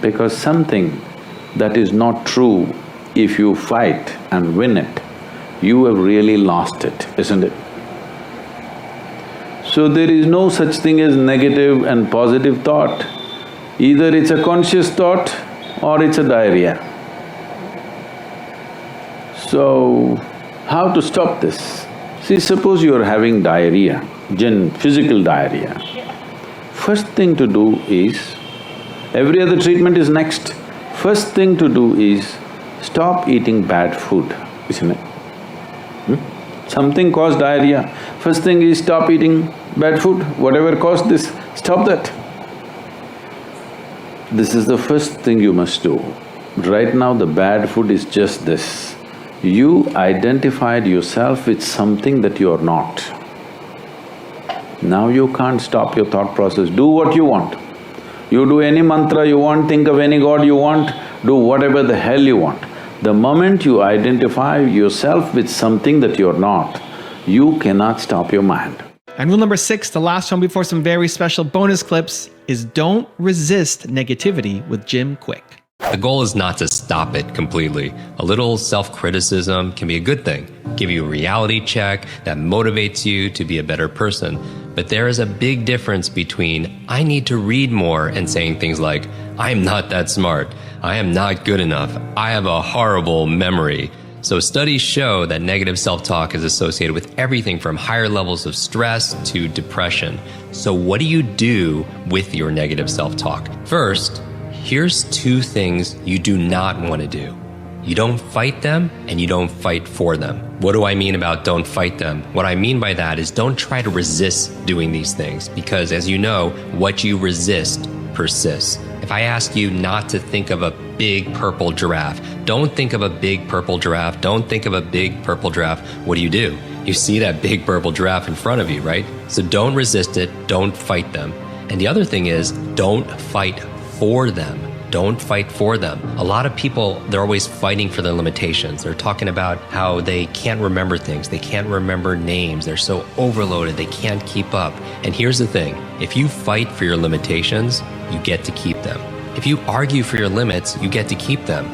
Because something that is not true, if you fight and win it, you have really lost it, isn't it? So there is no such thing as negative and positive thought. Either it's a conscious thought or it's a diarrhea. So, how to stop this? See, suppose you are having diarrhea, physical diarrhea. First thing to do is, every other treatment is next. First thing to do is stop eating bad food, isn't it? Something caused diarrhea. First thing is stop eating bad food, whatever caused this, stop that. This is the first thing you must do. Right now, the bad food is just this. You identified yourself with something that you are not. Now you can't stop your thought process. Do what you want. You do any mantra you want, think of any god you want, do whatever the hell you want. The moment you identify yourself with something that you're not, you cannot stop your mind. And rule number 6, the last one before some very special bonus clips, is don't resist negativity with Jim Kwik. The goal is not to stop it completely. A little self-criticism can be a good thing, give you a reality check that motivates you to be a better person. But there is a big difference between I need to read more and saying things like, I am not that smart, I am not good enough, I have a horrible memory. So studies show that negative self-talk is associated with everything from higher levels of stress to depression. So what do you do with your negative self-talk? First, here's 2 things you do not want to do. You don't fight them and you don't fight for them. What do I mean about don't fight them? What I mean by that is don't try to resist doing these things because, as you know, what you resist persists. If I ask you not to think of a big purple giraffe, don't think of a big purple giraffe, don't think of a big purple giraffe, what do? You see that big purple giraffe in front of you, right? So don't resist it, don't fight them. And the other thing is, don't fight for them. Don't fight for them. A lot of people, they're always fighting for their limitations. They're talking about how they can't remember things. They can't remember names. They're so overloaded, they can't keep up. And here's the thing. If you fight for your limitations, you get to keep them. If you argue for your limits, you get to keep them.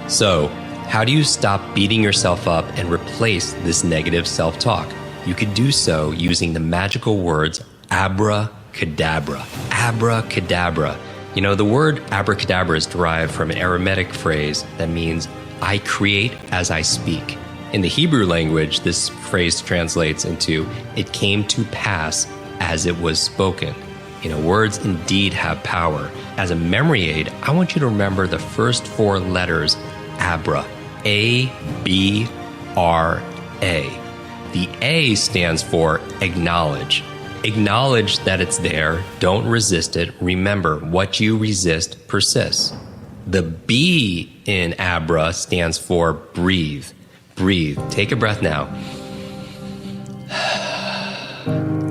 So, how do you stop beating yourself up and replace this negative self-talk? You could do so using the magical words abracadabra. Abracadabra. You know, the word abracadabra is derived from an Aramaic phrase that means, I create as I speak. In the Hebrew language, this phrase translates into, it came to pass as it was spoken. You know, words indeed have power. As a memory aid, I want you to remember the first 4 letters, ABRA. A-B-R-A. The A stands for acknowledge. Acknowledge that it's there, don't resist it. Remember, what you resist persists. The B in ABRA stands for breathe. Breathe. Take a breath now.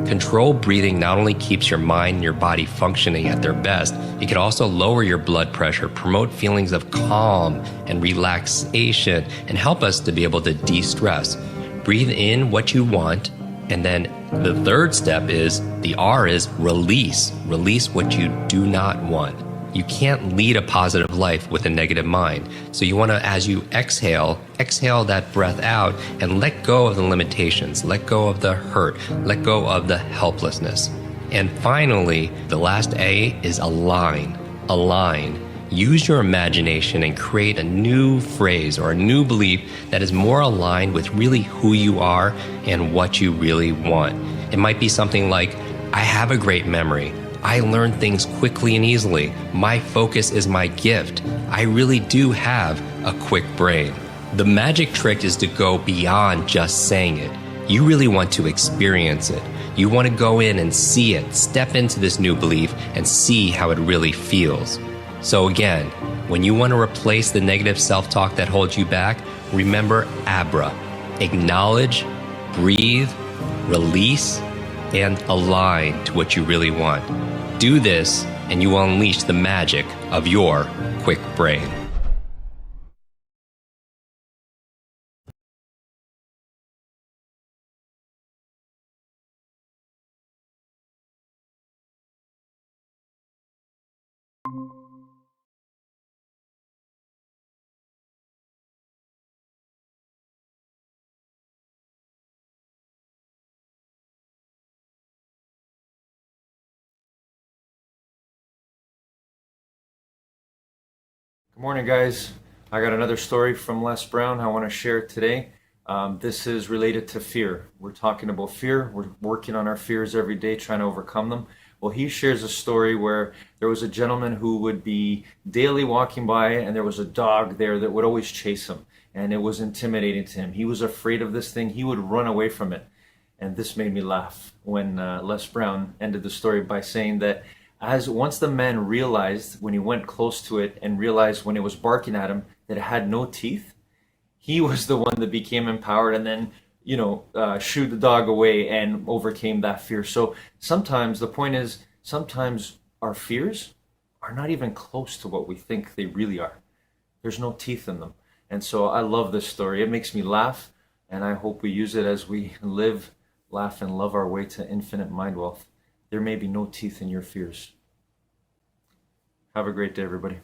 Controlled breathing not only keeps your mind and your body functioning at their best, it can also lower your blood pressure, promote feelings of calm and relaxation, and help us to be able to de-stress. Breathe in what you want, and then the third step is, the R is release. Release what you do not want. You can't lead a positive life with a negative mind. So you want to, as you exhale that breath out and let go of the limitations, let go of the hurt, let go of the helplessness. And finally, the last A is align. Align. Use your imagination and create a new phrase or a new belief that is more aligned with really who you are and what you really want. It might be something like, I have a great memory. I learn things quickly and easily. My focus is my gift. I really do have a quick brain. The magic trick is to go beyond just saying it. You really want to experience it. You want to go in and see it, step into this new belief and see how it really feels. So again, when you want to replace the negative self-talk that holds you back, remember ABRA. Acknowledge, breathe, release, and align to what you really want. Do this, and you will unleash the magic of your quick brain. Good morning, guys. I got another story from Les Brown I want to share today. This is related to fear. We're talking about fear. We're working on our fears every day, trying to overcome them. Well, he shares a story where there was a gentleman who would be daily walking by, and there was a dog there that would always chase him, and it was intimidating to him. He was afraid of this thing. He would run away from it. And this made me laugh when Les Brown ended the story by saying that As once the man realized when he went close to it and realized when it was barking at him that it had no teeth, he was the one that became empowered and then, shooed the dog away and overcame that fear. So sometimes the point is, sometimes our fears are not even close to what we think they really are. There's no teeth in them. And so I love this story. It makes me laugh, and I hope we use it as we live, laugh, and love our way to infinite mind wealth. There may be no teeth in your fears. Have a great day, everybody.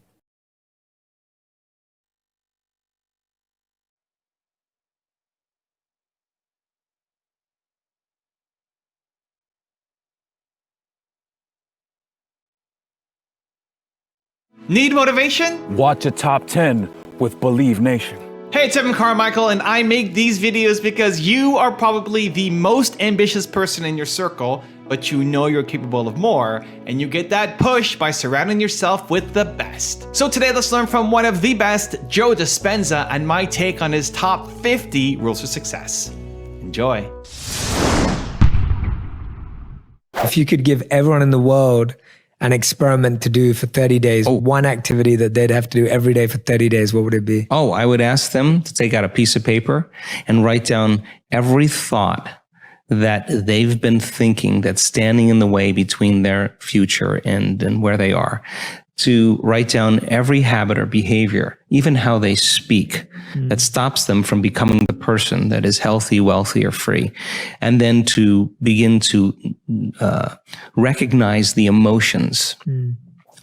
Need motivation? Watch a top 10 with Believe Nation. Hey, it's Evan Carmichael, and I make these videos because you are probably the most ambitious person in your circle, but you know you're capable of more, and you get that push by surrounding yourself with the best. So today, let's learn from one of the best, Joe Dispenza, and my take on his top 50 rules for success. Enjoy. If you could give everyone in the world an experiment to do for 30 days, one activity that they'd have to do every day for 30 days, what would it be? I would ask them to take out a piece of paper and write down every thought that they've been thinking that's standing in the way between their future and where they are. To write down every habit or behavior, even how they speak, that stops them from becoming the person that is healthy, wealthy, or free. And then to begin to recognize the emotions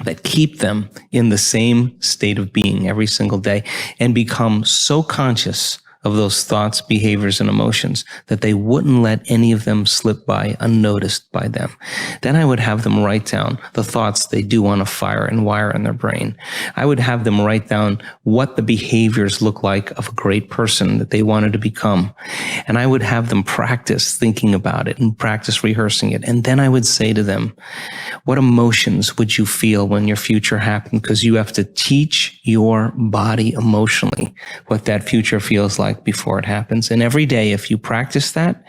that keep them in the same state of being every single day and become so conscious of those thoughts, behaviors, and emotions that they wouldn't let any of them slip by unnoticed by them. Then I would have them write down the thoughts they do want to fire and wire in their brain. I would have them write down what the behaviors look like of a great person that they wanted to become. And I would have them practice thinking about it and practice rehearsing it. And then I would say to them, what emotions would you feel when your future happened? Because you have to teach your body emotionally what that future feels like before it happens. And every day, if you practice that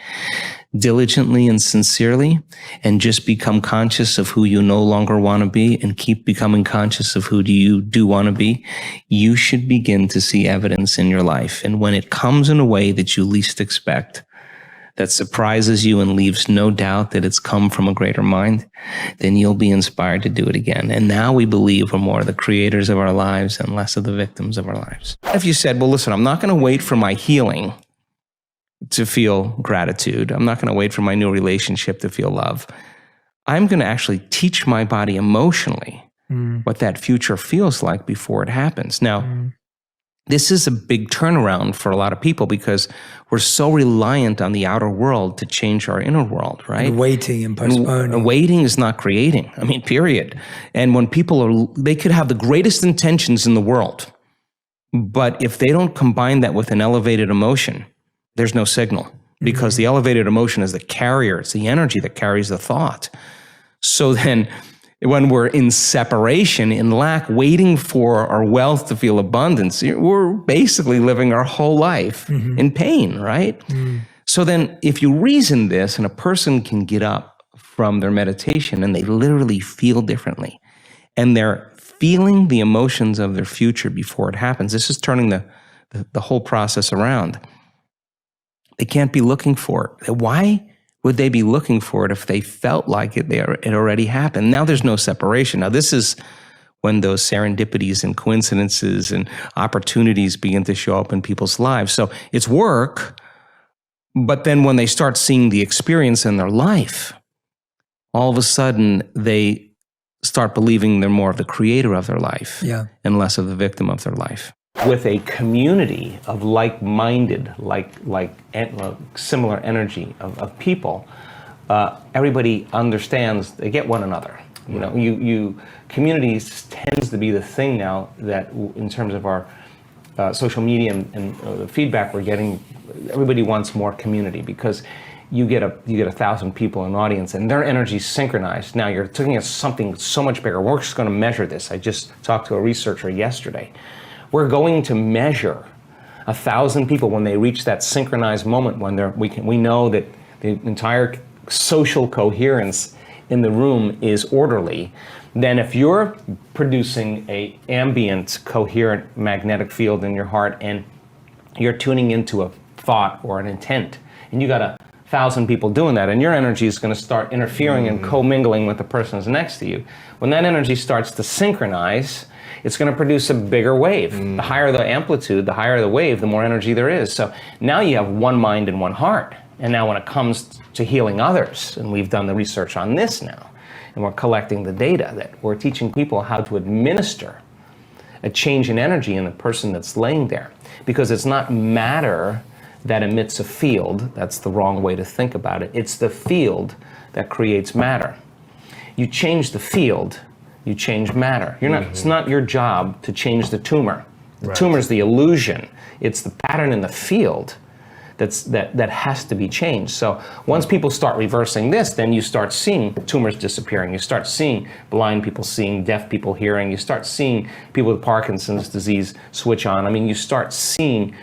diligently and sincerely and just become conscious of who you no longer want to be and keep becoming conscious of who you do want to be, you should begin to see evidence in your life. And when it comes in a way that you least expect, that surprises you and leaves no doubt that it's come from a greater mind, then you'll be inspired to do it again. And now we believe we're more the creators of our lives and less of the victims of our lives. If you said, well, listen, I'm not going to wait for my healing to feel gratitude. I'm not going to wait for my new relationship to feel love. I'm going to actually teach my body emotionally what that future feels like before it happens. Now, this is a big turnaround for a lot of people because we're so reliant on the outer world to change our inner world, right? And waiting and postponing. And waiting is not creating. I mean, period. And when people they could have the greatest intentions in the world, but if they don't combine that with an elevated emotion, there's no signal because the elevated emotion is the carrier. It's the energy that carries the thought. So then when we're in separation, in lack, waiting for our wealth to feel abundance, we're basically living our whole life in pain, right? So then if you reason this and a person can get up from their meditation and they literally feel differently and they're feeling the emotions of their future before it happens, this is turning the whole process around. They can't be looking for it. Why would they be looking for it if they felt like it already happened? Now there's no separation. Now this is when those serendipities and coincidences and opportunities begin to show up in people's lives. So it's work, but then when they start seeing the experience in their life, all of a sudden they start believing they're more of the creator of their life and less of the victim of their life. With a community of like-minded, similar energy of people, everybody understands, they get one another. You know, communities tends to be the thing now that in terms of our social media and the feedback we're getting, everybody wants more community because you get 1,000 people in an audience and their energy's synchronized. Now you're looking at something so much bigger. We're just going to measure this. I just talked to a researcher yesterday. We're going to measure 1,000 people when they reach that synchronized moment when we know that the entire social coherence in the room is orderly, then if you're producing a ambient, coherent magnetic field in your heart and you're tuning into a thought or an intent, and you got 1,000 people doing that, and your energy is going to start interfering and commingling with the person who's next to you. When that energy starts to synchronize, it's going to produce a bigger wave. The higher the amplitude, the higher the wave, the more energy there is. So now you have one mind and one heart. And now when it comes to healing others, and we've done the research on this now, and we're collecting the data, that we're teaching people how to administer a change in energy in the person that's laying there. Because it's not matter that emits a field. That's the wrong way to think about it. It's the field that creates matter. You change the field, you change matter. You're not, It's not your job to change the tumor. The tumor is the illusion. It's the pattern in the field that has to be changed. So once people start reversing this, then you start seeing tumors disappearing. You start seeing blind people seeing, deaf people hearing. You start seeing people with Parkinson's disease switch on. I mean, you start seeing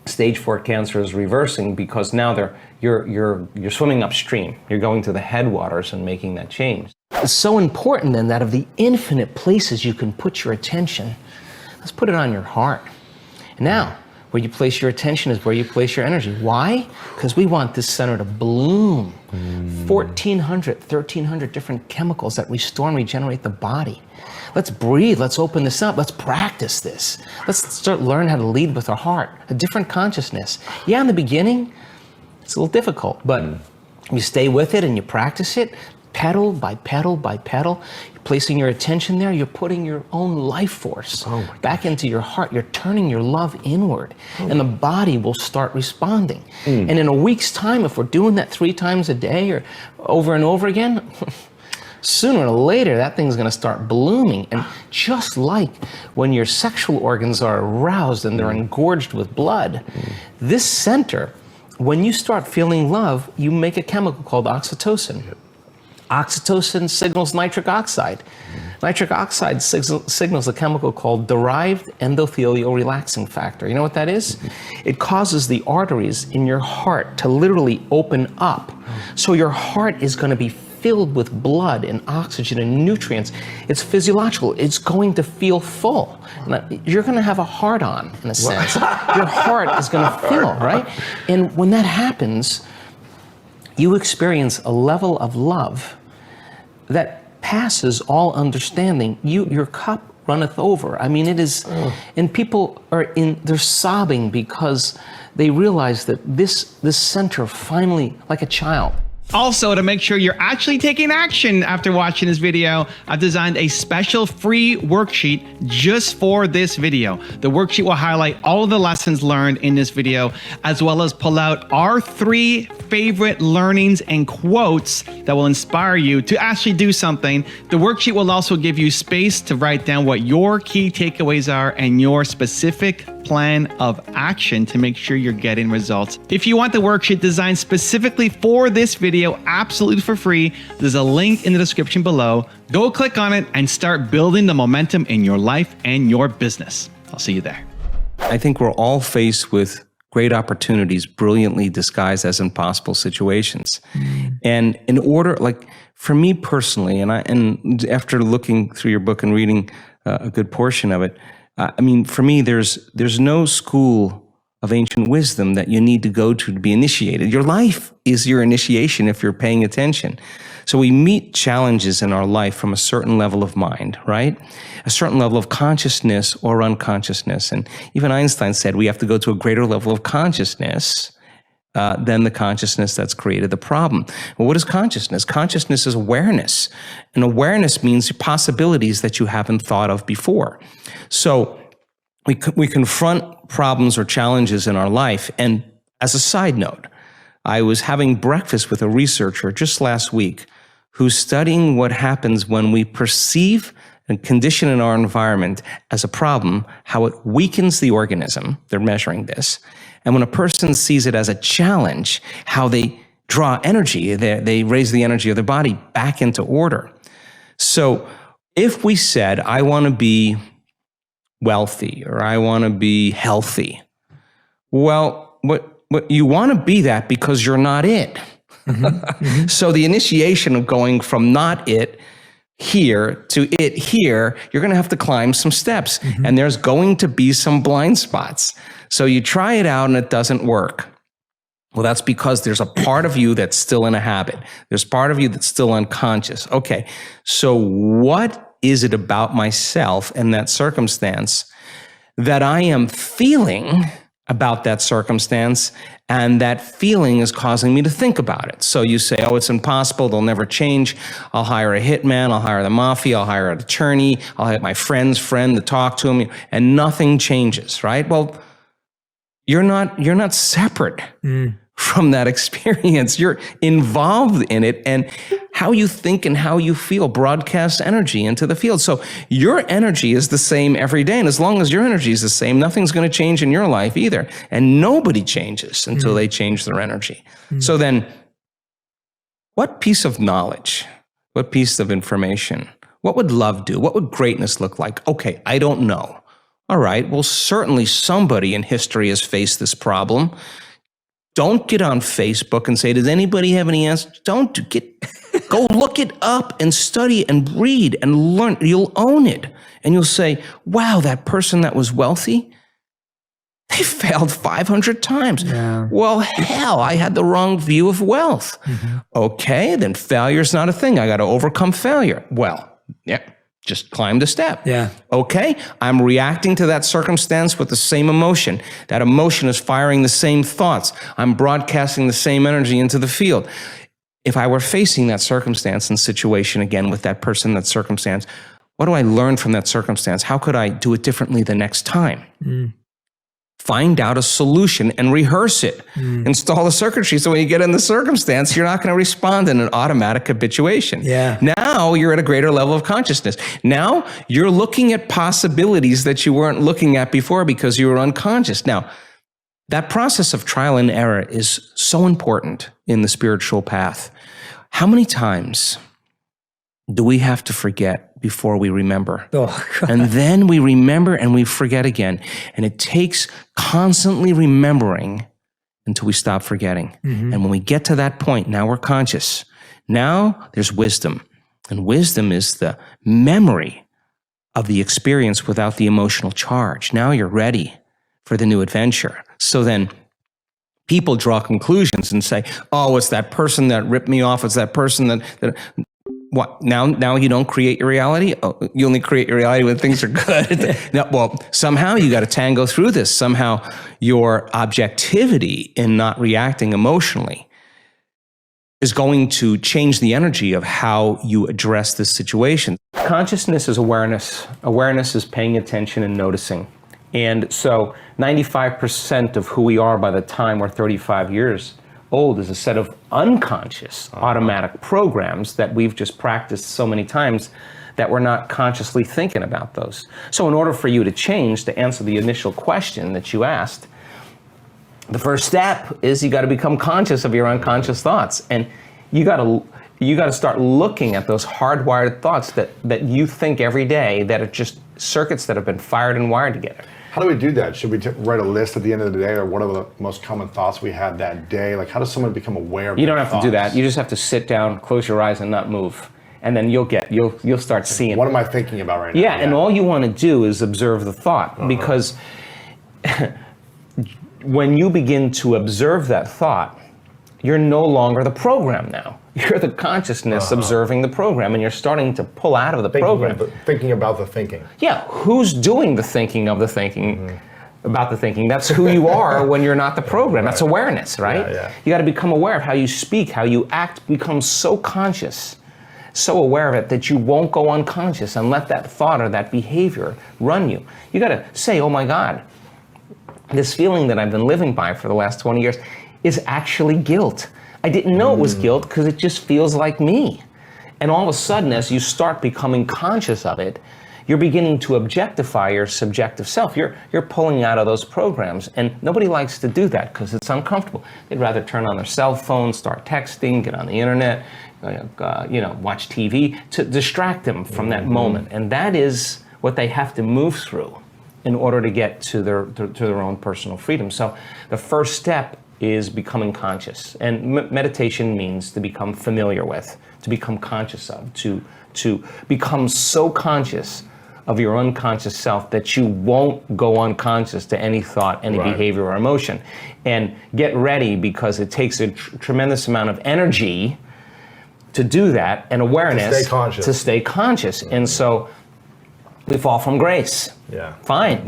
stage 4 cancer is reversing because now you're swimming upstream. You're going to the headwaters and making that change. It's so important then that of the infinite places you can put your attention, let's put it on your heart. And now, where you place your attention is where you place your energy. Why? Because we want this center to bloom. 1,400, 1,300 different chemicals that restore and regenerate the body. Let's breathe, let's open this up, let's practice this. Let's start learning how to lead with our heart, a different consciousness. Yeah, in the beginning, it's a little difficult, but you stay with it and you practice it, pedal by pedal by pedal, you're placing your attention there, you're putting your own life force back into your heart, you're turning your love inward, and the body will start responding. And in a week's time, if we're doing that 3 times a day or over and over again, sooner or later, that thing's going to start blooming. And just like when your sexual organs are aroused and they're engorged with blood, this center, when you start feeling love, you make a chemical called oxytocin. Oxytocin signals nitric oxide. Nitric oxide signals a chemical called derived endothelial relaxing factor. You know what that is? It causes the arteries in your heart to literally open up. So your heart is going to be filled with blood and oxygen and nutrients. It's physiological. It's going to feel full. You're going to have a heart-on, in a sense. Your heart is going to fill, right? And when that happens, you experience a level of love that passes all understanding. Your cup runneth over. I mean, it is, and people they're sobbing because they realize that this center finally, like a child. Also, to make sure you're actually taking action after watching this video, I've designed a special free worksheet just for this video. The worksheet will highlight all of the lessons learned in this video, as well as pull out our 3 favorite learnings and quotes that will inspire you to actually do something. The worksheet will also give you space to write down what your key takeaways are and your specific plan of action to make sure you're getting results. If you want the worksheet designed specifically for this video, absolutely for free, there's a link in the description below. Go click on it and start building the momentum in your life and your business. I'll see you there. I think we're all faced with great opportunities, brilliantly disguised as impossible situations. And in order, like for me personally, and after looking through your book and reading a good portion of it, I mean, for me, there's no school of ancient wisdom that you need to go to be initiated. Your life is your initiation if you're paying attention. So we meet challenges in our life from a certain level of mind, right? A certain level of consciousness or unconsciousness. And even Einstein said we have to go to a greater level of consciousness than the consciousness that's created the problem. Well, what is consciousness? Consciousness is awareness. And awareness means possibilities that you haven't thought of before. So we confront problems or challenges in our life. And as a side note, I was having breakfast with a researcher just last week who's studying what happens when we perceive and condition in our environment as a problem, how it weakens the organism. They're measuring this. And when a person sees it as a challenge, how they draw energy, they raise the energy of their body back into order. So if we said, I want to be wealthy or I want to be healthy, well, what you want to be that because you're not it. So the initiation of going from not it here to it here, you're going to have to climb some steps, and there's going to be some blind spots. So you try it out and it doesn't work. Well, that's because there's a part of you that's still in a habit. There's part of you that's still unconscious. Okay, so what is it about myself and that circumstance that I am feeling about that circumstance, and that feeling is causing me to think about it? So you say, oh, it's impossible, they'll never change.'t hire a hitman, I'll hire the mafia, I'll hire an attorney, I'll have my friend's friend to talk to him, and nothing changes, right? Well, you're not separate from that experience. You're involved in it, and how you think and how you feel broadcasts energy into the field. So your energy is the same every day, and as long as your energy is the same, nothing's going to change in your life either. And nobody changes until they change their energy. So then, what piece of knowledge, what piece of information, what would love do? What would greatness look like? Okay, I don't know. All right, well, certainly somebody in history has faced this problem. Don't get on Facebook and say, does anybody have any answers? Go look it up and study and read and learn. You'll own it. And you'll say, wow, that person that was wealthy, they failed 500 times. Yeah. Well, hell, I had the wrong view of wealth. Okay, then failure's not a thing. I got to overcome failure. Well, yeah. Just climb the step. Yeah. Okay, I'm reacting to that circumstance with the same emotion. That emotion is firing the same thoughts. I'm broadcasting the same energy into the field. If I were facing that circumstance and situation again with that person, that circumstance, what do I learn from that circumstance? How could I do it differently the next time? Find out a solution and rehearse it. Install the circuitry so when you get in the circumstance, you're not going to respond in an automatic habituation. Yeah. Now you're at a greater level of consciousness. Now you're looking at possibilities that you weren't looking at before because you were unconscious. Now, that process of trial and error is so important in the spiritual path. How many times do we have to forget before we remember? And then we remember and we forget again. And it takes constantly remembering until we stop forgetting. And when we get to that point, now we're conscious. Now there's wisdom. And wisdom is the memory of the experience without the emotional charge. Now you're ready for the new adventure. So then people draw conclusions and say, oh, it's that person that ripped me off. It's that person that what, now you don't create your reality? Oh, you only create your reality when things are good. No, well, somehow you got to tango through this. Somehow your objectivity in not reacting emotionally is going to change the energy of how you address this situation. Consciousness is awareness. Awareness is paying attention and noticing. And so 95% of who we are by the time we're 35 years old is a set of unconscious automatic programs that we've just practiced so many times that we're not consciously thinking about those. So in order for you to change, to answer the initial question that you asked, the first step is you got to become conscious of your unconscious thoughts. And you got to start looking at those hardwired thoughts that you think every day that are just circuits that have been fired and wired together. How do we do that? Should we write a list at the end of the day, or what are the most common thoughts we had that day? Like, how does someone become aware of You don't their have to do that. You just have to sit down, close your eyes, and not move. And then you'll start seeing. What am I thinking about right now? Yeah, and all you want to do is observe the thought, because when you begin to observe that thought, you're no longer the program now. You're the consciousness observing the program, and you're starting to pull out of the program. Thinking about the thinking. Yeah, who's doing the thinking of the thinking about the thinking? That's who you are when you're not the program. That's awareness, right? You got to become aware of how you speak, how you act, become so conscious, so aware of it that you won't go unconscious and let that thought or that behavior run you. You got to say, oh my God, this feeling that I've been living by for the last 20 years is actually guilt. I didn't know it was guilt because it just feels like me. And all of a sudden, as you start becoming conscious of it, you're beginning to objectify your subjective self. You're pulling out of those programs, and nobody likes to do that because it's uncomfortable. They'd rather turn on their cell phone, start texting, get on the internet, watch TV to distract them from that moment. And that is what they have to move through in order to get to their own personal freedom. So the first step is becoming conscious. And meditation means to become familiar with, to become conscious of, to become so conscious of your unconscious self that you won't go unconscious to any thought, any behavior or emotion. And get ready, because it takes a tremendous amount of energy to do that, and awareness to stay conscious. And so we fall from grace. Yeah. Fine,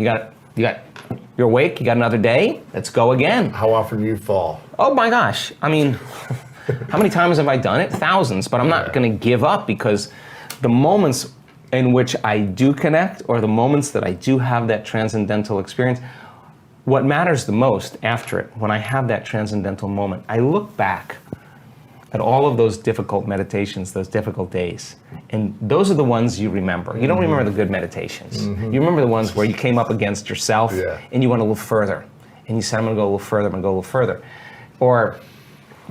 you're awake, you got another day, let's go again. How often do you fall? Oh my gosh, I mean, how many times have I done it? Thousands, but I'm not gonna give up, because the moments in which I do connect, or the moments that I do have that transcendental experience, what matters the most after it, when I have that transcendental moment, I look back at all of those difficult meditations, those difficult days, and those are the ones you remember. You don't remember the good meditations. You remember the ones where you came up against yourself and you went a little further, and you said, I'm gonna go a little further, I'm gonna go a little further. Or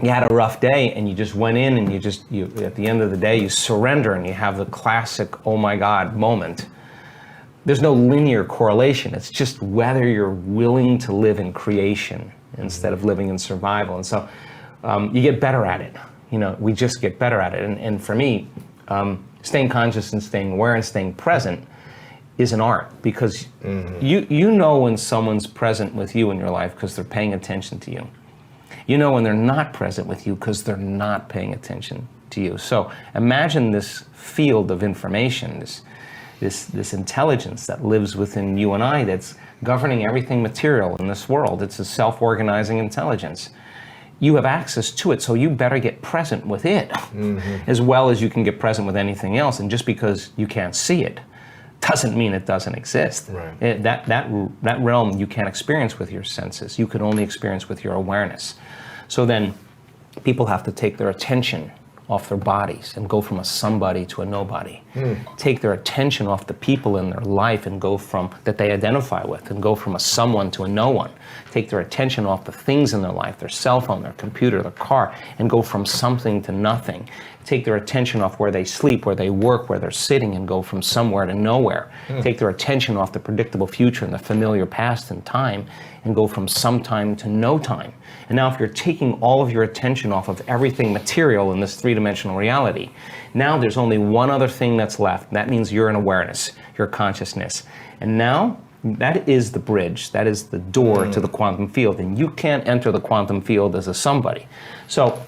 you had a rough day and you just went in and you at the end of the day, you surrender and you have the classic, oh my God moment. There's no linear correlation. It's just whether you're willing to live in creation instead of living in survival. And so you get better at it. You know, we just get better at it. And for me, staying conscious and staying aware and staying present is an art, because you know when someone's present with you in your life because they're paying attention to you. You know when they're not present with you because they're not paying attention to you. So imagine this field of information, this intelligence that lives within you and I, that's governing everything material in this world. It's a self-organizing intelligence. You have access to it, so you better get present with it as well as you can get present with anything else. And just because you can't see it doesn't mean it doesn't exist. That realm you can't experience with your senses. You can only experience with your awareness. So then people have to take their attention off their bodies and go from a somebody to a nobody. Take their attention off the people in their life and go from that they identify with, and go from a someone to a no one. Take their attention off the things in their life, their cell phone, their computer, their car, and go from something to nothing. Take their attention off where they sleep, where they work, where they're sitting, and go from somewhere to nowhere. Take their attention off the predictable future and the familiar past and time, and go from sometime to no time. And now if you're taking all of your attention off of everything material in this three-dimensional reality, now there's only one other thing that's left. That means you're in awareness, your consciousness. And now that is the bridge, that is the door to the quantum field, and you can't enter the quantum field as a somebody. So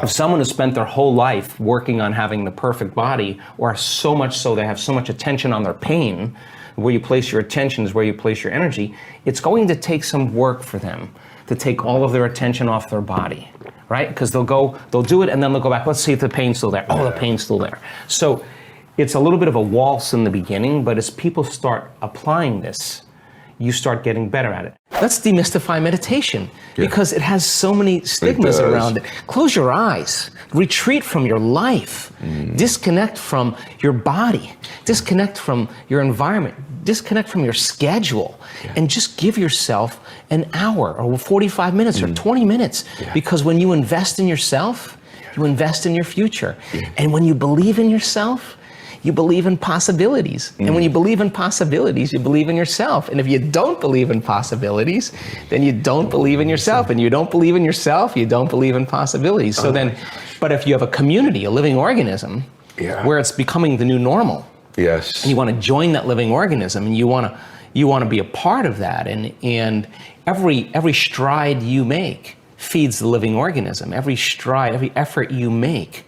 if someone has spent their whole life working on having the perfect body, or so much so they have so much attention on their pain, where you place your attention is where you place your energy, it's going to take some work for them to take all of their attention off their body, right? Because they'll do it and then they'll go back, let's see if the pain's still there. Oh, the pain's still there. So it's a little bit of a waltz in the beginning, but as people start applying this, you start getting better at it. Let's demystify meditation, because it has so many stigmas around it. Close your eyes, retreat from your life, disconnect from your body, disconnect from your environment, disconnect from your schedule, and just give yourself an hour or 45 minutes or 20 minutes. Because when you invest in yourself, you invest in your future. And when you believe in yourself, you believe in possibilities. And when you believe in possibilities, you believe in yourself. And if you don't believe in possibilities, then you don't believe in yourself. And you don't believe in yourself, you don't believe in possibilities. So then, but if you have a community, a living organism, where it's becoming the new normal, and you want to join that living organism, and you want to be a part of that, and every stride you make feeds the living organism. Every stride, every effort you make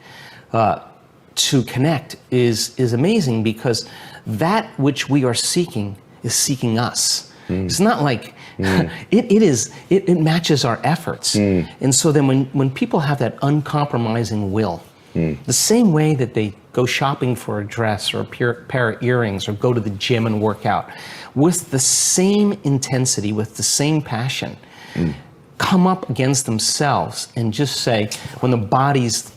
to connect is amazing, because that which we are seeking is seeking us. It's not like it matches our efforts. And so then when people have that uncompromising will, the same way that they go shopping for a dress or a pair of earrings, or go to the gym and work out, with the same intensity, with the same passion, come up against themselves and just say, when the body's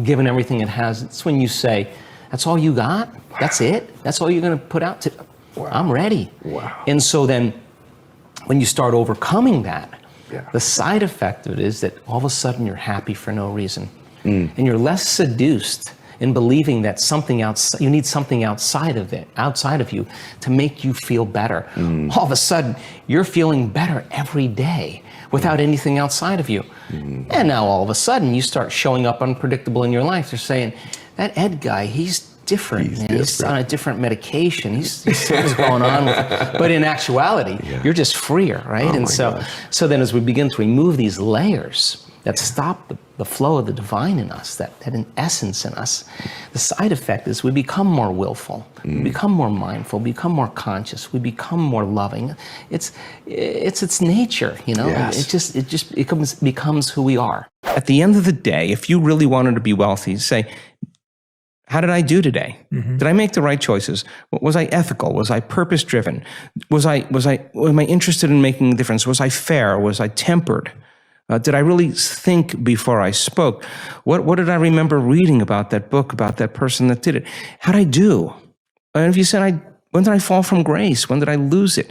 given everything it has, it's when you say, that's all you got? That's it? That's all you're going to put out? I'm ready. And so then when you start overcoming that, the side effect of it is that all of a sudden you're happy for no reason. And you're less seduced in believing that something outside, you need something outside of you to make you feel better. All of a sudden, you're feeling better every day without anything outside of you. And now all of a sudden, you start showing up unpredictable in your life. They're saying, that Ed guy, he's different. He's on a different medication. He's something's going on with him. But in actuality, you're just freer, right? And so then as we begin to remove these layers that stop the flow of the divine in us, that in essence in us, the side effect is we become more willful, we become more mindful, become more conscious, we become more loving. It's its nature, you know. Yes. It just becomes who we are. At the end of the day, if you really wanted to be wealthy, say, how did I do today? Did I make the right choices? Was I ethical? Was I purpose-driven? Am I interested in making a difference? Was I fair? Was I tempered? Did I really think before I spoke? What did I remember reading about that book, about that person that did it? How did I do? And if you said, when did I fall from grace? When did I lose it?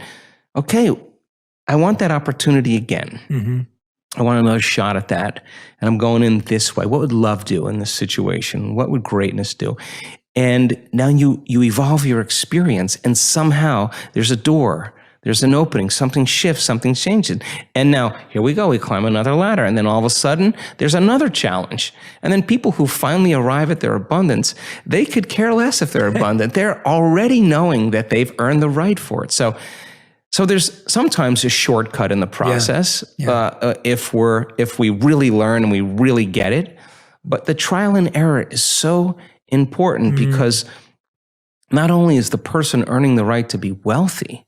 Okay, I want that opportunity again. I want another shot at that. And I'm going in this way. What would love do in this situation? What would greatness do? And now you evolve your experience, and somehow there's a door, there's an opening, something shifts, something changes. And now here we go, we climb another ladder. And then all of a sudden there's another challenge. And then people who finally arrive at their abundance, they could care less if they're abundant. They're already knowing that they've earned the right for it. So there's sometimes a shortcut in the process if we really learn and we really get it. But the trial and error is so important because not only is the person earning the right to be wealthy,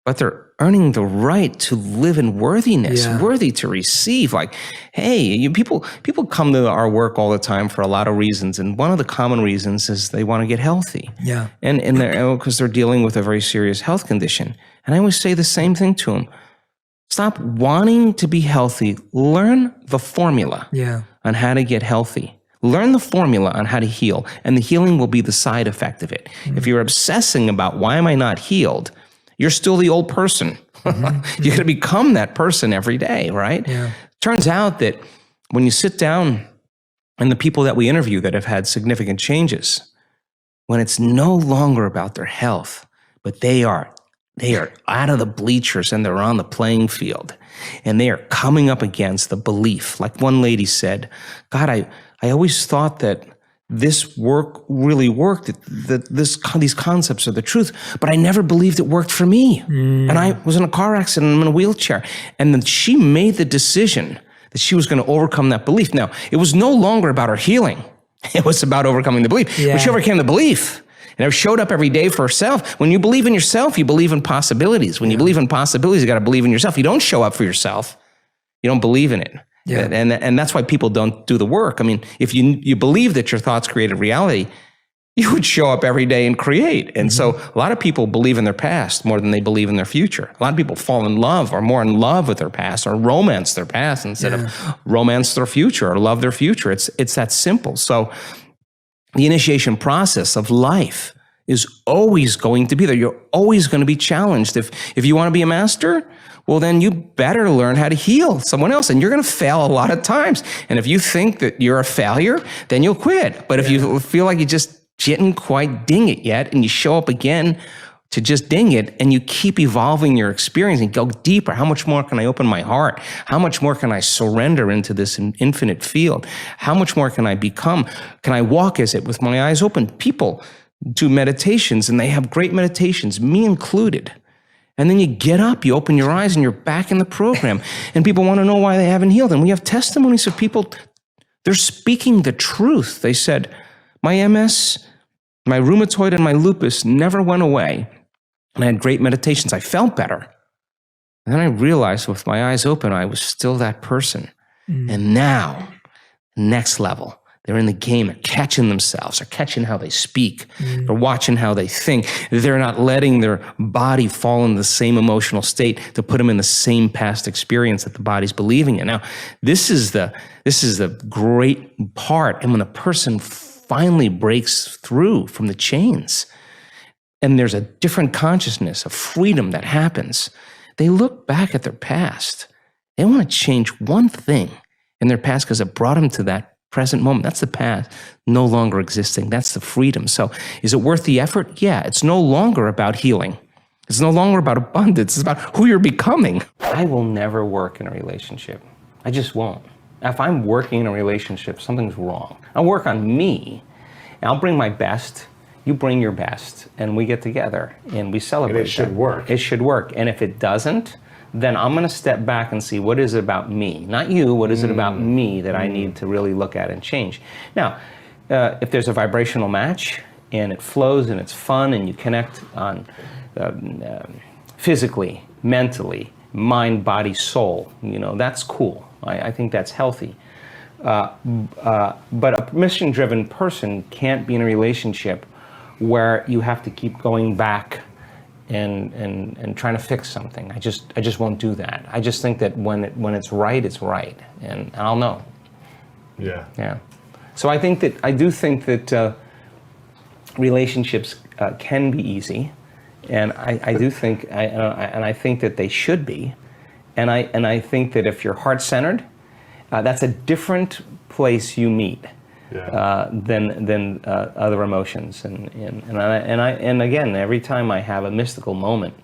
but they're earning the right to live in worthiness, worthy to receive. Like, hey, people come to our work all the time for a lot of reasons, and one of the common reasons is they want to get healthy. And because they're dealing with a very serious health condition. And I always say the same thing to them. Stop wanting to be healthy. Learn the formula on how to get healthy. Learn the formula on how to heal, and the healing will be the side effect of it. If you're obsessing about why am I not healed, you're still the old person. You're going to become that person every day, right? Turns out that when you sit down and the people that we interview that have had significant changes, when it's no longer about their health, but they are out of the bleachers and they're on the playing field, and they are coming up against the belief. Like one lady said, God, I always thought that this work really worked, that these concepts are the truth, but I never believed it worked for me. And I was in a car accident, I'm in a wheelchair. And then she made the decision that she was going to overcome that belief. Now, it was no longer about her healing. It was about overcoming the belief. When she overcame the belief, and it showed up every day for herself. When you believe in yourself, you believe in possibilities. When you believe in possibilities, you got to believe in yourself. You don't show up for yourself. You don't believe in it. And that's why people don't do the work. I mean, if you believe that your thoughts created reality, you would show up every day and create. And so a lot of people believe in their past more than they believe in their future. A lot of people fall in love or more in love with their past, or romance their past instead of romance their future or love their future. It's that simple. So the initiation process of life is always going to be there. You're always going to be challenged. If you want to be a master, well, then you better learn how to heal someone else. And you're going to fail a lot of times. And if you think that you're a failure, then you'll quit. But if you feel like you just didn't quite ding it yet, and you show up again to just ding it, and you keep evolving your experience and go deeper, how much more can I open my heart? How much more can I surrender into this infinite field? How much more can I become? Can I walk as it with my eyes open? People do meditations, and they have great meditations, me included. And then you get up, you open your eyes, and you're back in the program. And people want to know why they haven't healed. And we have testimonies of people, they're speaking the truth. They said, my MS, my rheumatoid, and my lupus never went away. And I had great meditations. I felt better. And then I realized with my eyes open, I was still that person. And now, next level. They're in the game, they're catching themselves, they're catching how they speak, they're watching how they think. They're not letting their body fall in the same emotional state to put them in the same past experience that the body's believing in. Now, this is the great part. And when a person finally breaks through from the chains, and there's a different consciousness, a freedom that happens, they look back at their past. They want to change one thing in their past because it brought them to that present moment. That's the past no longer existing. That's the freedom. So is it worth the effort? Yeah, it's no longer about healing. It's no longer about abundance. It's about who you're becoming. I will never work in a relationship. I just won't. If I'm working in a relationship, something's wrong. I'll work on me. I'll bring my best. You bring your best, and we get together and we celebrate. And it should work. It should work. And if it doesn't, then I'm going to step back and see what is it about me, not you. What is it about me that I need to really look at and change? Now, if there's a vibrational match and it flows and it's fun and you connect on physically, mentally, mind, body, soul, that's cool. I think that's healthy. But a mission-driven person can't be in a relationship where you have to keep going back and trying to fix something. I just won't do that. I just think that when it's right, and I'll know. Yeah. Yeah. So I do think that relationships can be easy, and I do think and I think that they should be, and I think that if you're heart-centered, that's a different place you meet. Yeah. Than other emotions, and again, every time I have a mystical moment,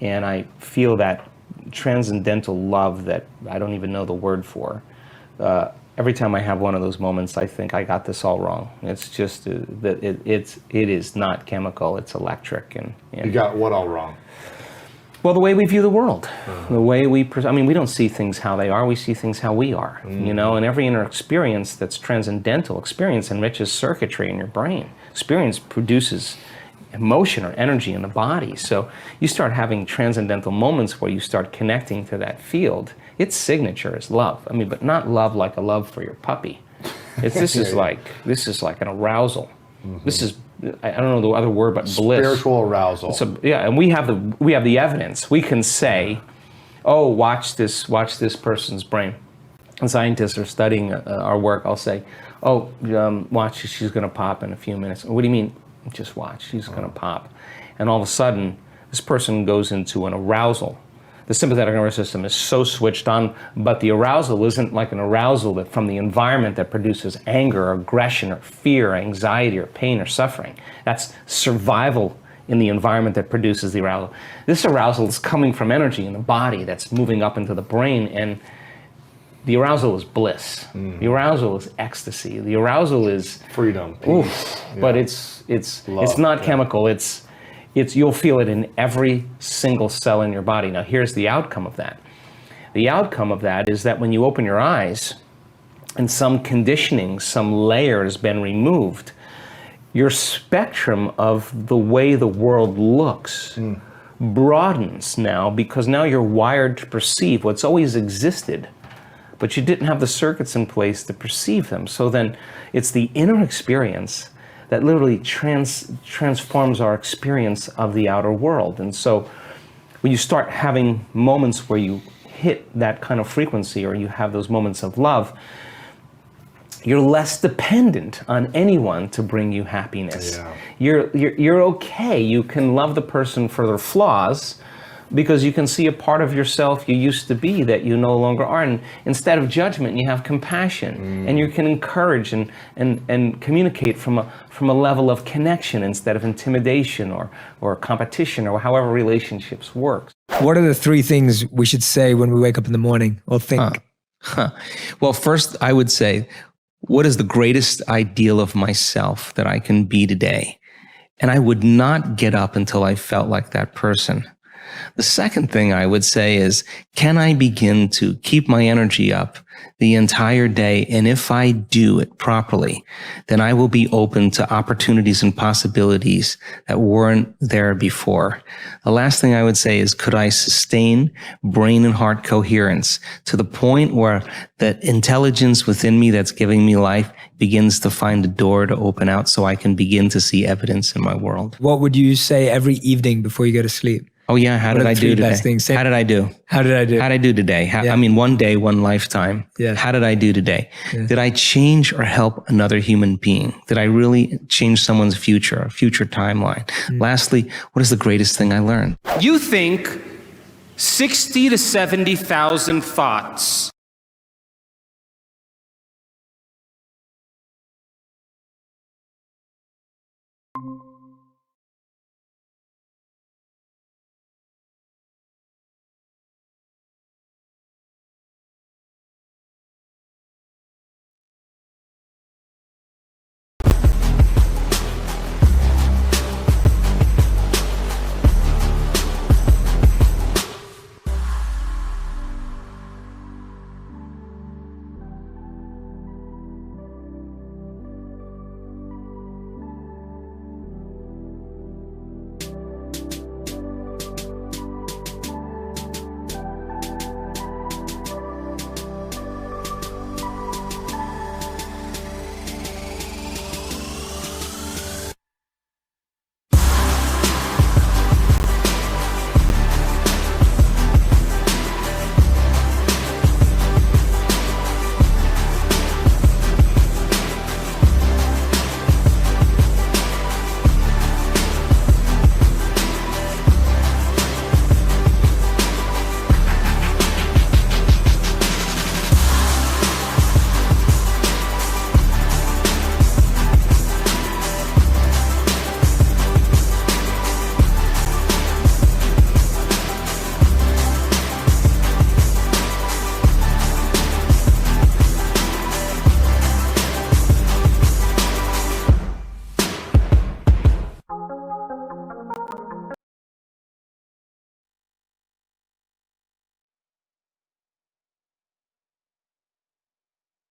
and I feel that transcendental love that I don't even know the word for, every time I have one of those moments, I think I got this all wrong. It's just that it is not chemical; it's electric, and you got what all wrong? Well, the way we view the world, the way we we don't see things how they are, we see things how we are, and every inner experience that's transcendental, experience enriches circuitry in your brain. Experience produces emotion or energy in the body. So you start having transcendental moments where you start connecting to that field. Its signature is love. But not love like a love for your puppy. This is like an arousal. This is, I don't know the other word, but bliss. Spiritual arousal. And we have the evidence. We can say, oh, watch this person's brain. And scientists are studying our work. I'll say, oh, watch, she's going to pop in a few minutes. What do you mean? Just watch, she's going to pop. And all of a sudden, this person goes into an arousal. The sympathetic nervous system is so switched on, but the arousal isn't like an arousal that from the environment that produces anger, or aggression, or fear, or anxiety, or pain, or suffering. That's survival in the environment that produces the arousal. This arousal is coming from energy in the body that's moving up into the brain, and the arousal is bliss. The arousal is ecstasy. The arousal is freedom, peace. Oof, yeah. But it's not chemical. It's you'll feel it in every single cell in your body. Now, here's the outcome of that. The outcome of that is that when you open your eyes and some conditioning, some layer has been removed, your spectrum of the way the world looks broadens now, because now you're wired to perceive what's always existed, but you didn't have the circuits in place to perceive them. So then it's the inner experience that literally transforms our experience of the outer world. And so when you start having moments where you hit that kind of frequency, or you have those moments of love, you're less dependent on anyone to bring you happiness. Yeah. You're okay. You can love the person for their flaws, because you can see a part of yourself you used to be that you no longer are. And instead of judgment, you have compassion, and you can encourage and communicate from a level of connection instead of intimidation or competition, or however relationships work. What are the three things we should say when we wake up in the morning or think? Well, first I would say, what is the greatest ideal of myself that I can be today? And I would not get up until I felt like that person. The second thing I would say is, can I begin to keep my energy up the entire day? And if I do it properly, then I will be open to opportunities and possibilities that weren't there before. The last thing I would say is, could I sustain brain and heart coherence to the point where that intelligence within me that's giving me life begins to find a door to open out so I can begin to see evidence in my world? What would you say every evening before you go to sleep? Oh yeah, how did I do today? How did I do? How did I do? How did I do today? I mean, one day, one lifetime. Yeah. How did I do today? Yeah. Did I change or help another human being? Did I really change someone's future, a future timeline? Lastly, what is the greatest thing I learned? You think 60 to 70,000 thoughts you.